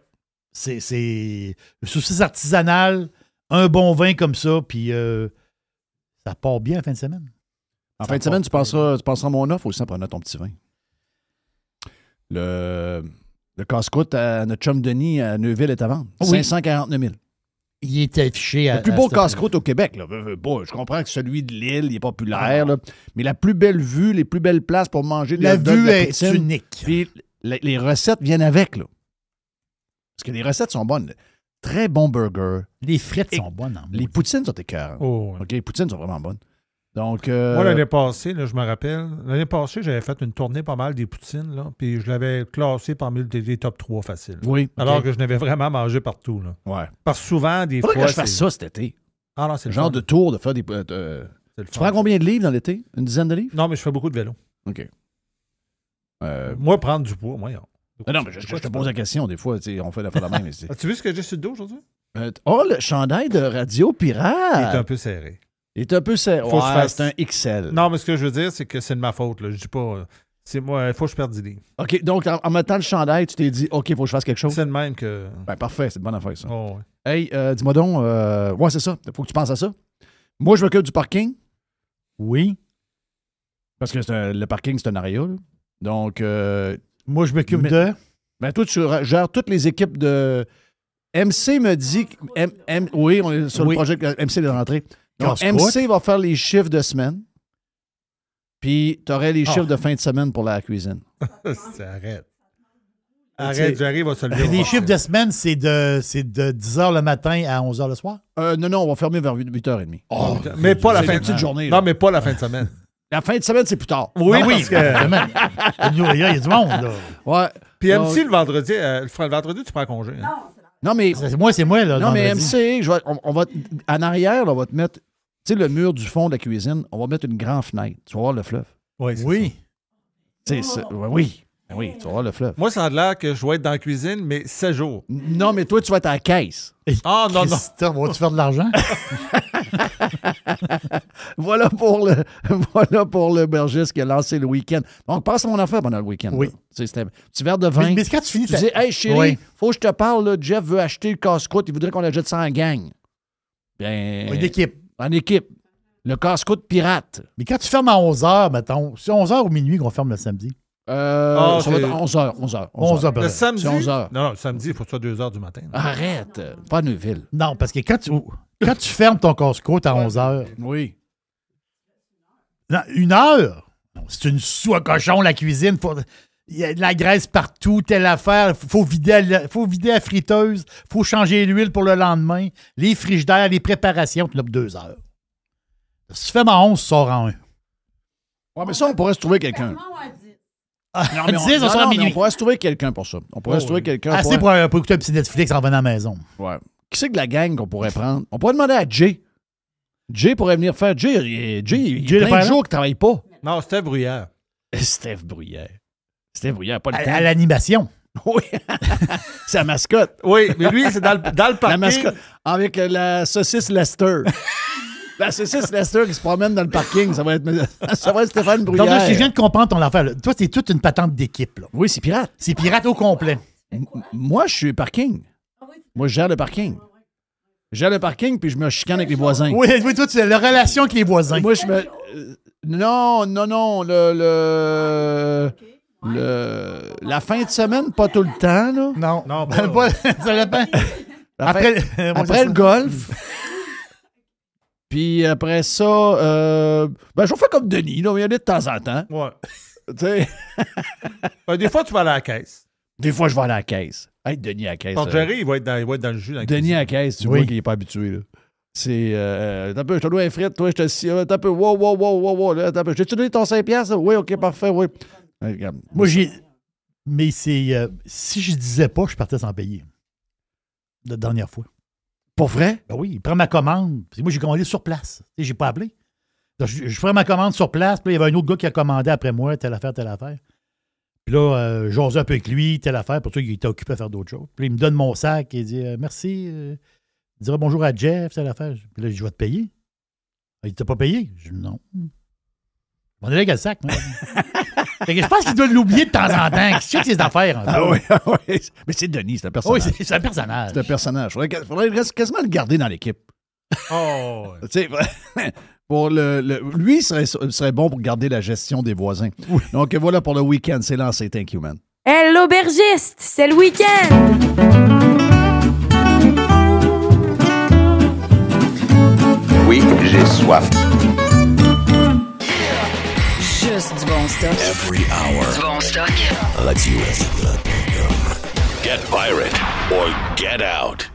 C'est le saucisse artisanal, un bon vin comme ça, puis ça part bien en fin de semaine. En fin de semaine, tu passeras mon offre aussi en prenant ton petit vin. Le casse-croûte à notre chum Denis à Neuville est à vendre. Oui. 549 000. Il est affiché à... Le plus beau casse-croûte au Québec. Là. Bon, je comprends que celui de Lille, il est populaire. Là. Mais la plus belle vue, les plus belles places pour manger des La hot dogs, vue de la est poutine. unique. Puis les recettes viennent avec. Là. Parce que les recettes sont bonnes. Très bons burgers. Les frites sont bonnes. Les poutines sont écœurantes. Oh, ouais. OK, les poutines sont vraiment bonnes. Donc, Moi, l'année passée, là, je me rappelle, l'année passée, j'avais fait une tournée pas mal des poutines, là, puis je l'avais classé parmi les top 3 faciles. Oui. Alors OK. que je n'avais vraiment mangé partout. Là. Ouais. Parce que souvent, des Faudrait fois. que je fasse ça cet été. Ah non, c'est Le le genre fun. de tour de faire des. C'est le Tu fun. prends combien de livres dans l'été? Une dizaine de livres? Non, mais je fais beaucoup de vélo. OK. Moi, prendre du poids, moi. Non, mais je te pose la question. Des fois, tu sais, on fait la même. As-tu vu ce que j'ai sur le dos aujourd'hui? Le chandail de Radio Pirate! Il est un peu serré. Il est un peu serré. Faut que je fasse- C'est un XL. Non, mais ce que je veux dire, c'est que c'est de ma faute. Là. Je dis pas. C'est moi, il faut que je perde du livre. OK, donc en mettant le chandail, tu t'es dit, OK, il faut que je fasse quelque chose. C'est de même que. Ben, parfait, c'est une bonne affaire, ça. Oh, ouais. Hey, dis-moi donc, ouais, c'est ça. Il faut que tu penses à ça. Moi, je m'occupe du parking. Oui. Parce que le parking, c'est un aria. Là. Donc, moi, je m'occupe mais- de... Ben, toi, tu gères toutes les équipes de. MC me dit. Oui, on est sur le projet que MC est rentré. Donc, Casse-croûte. MC va faire les chiffres de semaine. Puis, tu aurais les Ah. chiffres de fin de semaine pour la cuisine. Arrête. Arrête, j'arrive à se lever. Les chiffres de semaine, c'est de 10h le matin à 11h le soir? Non, on va fermer vers 8h30. Mais pas la fin de petite journée. Non, là. mais pas la fin de semaine. La fin de semaine, c'est plus tard. Oui, Non, parce que... il y a du monde, là. Ouais. Puis Donc- MC, le vendredi, tu prends congé. Hein? Non, mais... C'est moi, là. Non, mais vendredi. MC, on va... En arrière, là, on va te mettre... Tu sais, le mur du fond de la cuisine, on va mettre une grande fenêtre. Tu vas voir le fleuve. Oui. Tu sais, oui. Ben oui, tu vas voir le fleuve. Moi, ça a l'air que je vais être dans la cuisine, mais 7 jours. Non, mais toi, tu vas être à la caisse. Ah, non, non. Christophe, vas-tu faire de l'argent? Voilà pour l'aubergiste qui a lancé le week-end. Donc, passe mon affaire pendant le week-end. Oui. Là. Tu sais, c'était un petit verre de vin. Mais quand tu finis Tu dis, hey, chérie, Oui. faut que je te parle, là, Jeff veut acheter le casse-croûte, il voudrait qu'on achète ça en gang. Bien. Une équipe. En équipe. Le casse-croûte pirate. Mais quand tu fermes à 11h, mettons, c'est 11h ou minuit qu'on ferme le samedi? Ça va être 11h. 11h. Le samedi? C'est 11h. Non, le samedi, il faut que ce soit 2 h du matin. Arrête. Pas Neuville. Non, parce que quand tu fermes ton casse-croûte à 11h, Oui. non, 1 heure, c'est une soie cochon, la cuisine. Il y a de la graisse partout, telle affaire. Faut vider la friteuse. Faut changer l'huile pour le lendemain. Les frigidaires, les préparations, tu l'as pour 2 heures. Si tu fermes à 11, tu sors en 1. Ouais, mais ça, on pourrait se trouver quelqu'un. Non, mais 10, on sort à mais minuit. on pourrait se trouver quelqu'un pour ça. On pourrait se trouver quelqu'un. Assez pour écouter un petit Netflix en revenant à la maison. Ouais. Qui c'est que la gang qu'on pourrait prendre? On pourrait demander à Jay. Jay pourrait venir faire. Jay il y a plein de jours qu'il ne travaille pas. Non, c'était Bruyère. Steph Bruyère, pas le temps. À l'animation. Oui. C'est la mascotte. Oui, mais lui, c'est dans le parking. La mascotte. Avec la saucisse Lester. La saucisse Lester qui se promène dans le parking, ça va être Stéphane Bruyère. Donc là, je viens de comprendre ton affaire. Là. Toi, c'est toute une patente d'équipe. Là. Oui, c'est pirate. C'est pirate au complet. Moi, je suis parking. Moi, je gère le parking. Je gère le parking, puis je me chicane avec les voisins. Oui, toi, tu as la relation avec les voisins. Moi, je me... Non, la fin de semaine, pas tout le temps, là. Non, pas, ça dépend. Après le golf. Puis après ça, je vais faire comme Denis, là, il y en a de temps en temps. Ouais. Tu sais. Des fois, tu vas aller à la caisse. Des fois, je vais aller à la caisse. Hey, Denis à la caisse. Pour Jerry, il va être dans le jus. Dans la Denis cuisine. à la caisse, tu vois qu'il n'est pas habitué, là. C'est. T'as un peu, je te dois un frite, toi, je te. T'as un peu. Wow. Là, t'as un peu. J'ai-tu donné ton 5$? Oui, OK, parfait, oui. Regarde. Moi, mais c'est. Si je disais pas, je partais sans payer. La dernière fois. Pour vrai? Ben oui, il prend ma commande. Puis moi, j'ai commandé sur place. Tu sais, j'ai pas appelé. Donc, je ferai ma commande sur place. Puis là, il y avait un autre gars qui a commandé après moi, telle affaire. Puis là, j'osais un peu avec lui, telle affaire. Pour ça, il était occupé à faire d'autres choses. Puis là, il me donne mon sac et il dit merci. Il dirait bonjour à Jeff, telle affaire. Puis là, je vais te payer. Il t'a pas payé? Je dis non. On est là avec le sac, moi. Fait que je pense qu'il doit l'oublier de temps en temps. Qu'il check ses affaires. Oui. Mais c'est Denis, c'est un personnage. Oui, c'est un personnage. C'est un personnage. Faudrait quasiment le garder dans l'équipe. Oh. Tu sais, pour lui, serait bon pour garder la gestion des voisins. Oui. Donc voilà pour le week-end. C'est lancé. Thank you, man. Hey, l'aubergiste, c'est le week-end! Oui, j'ai soif. Juste du bon stock. Every hour. Du bon stock. Radio. Get pirate or get out.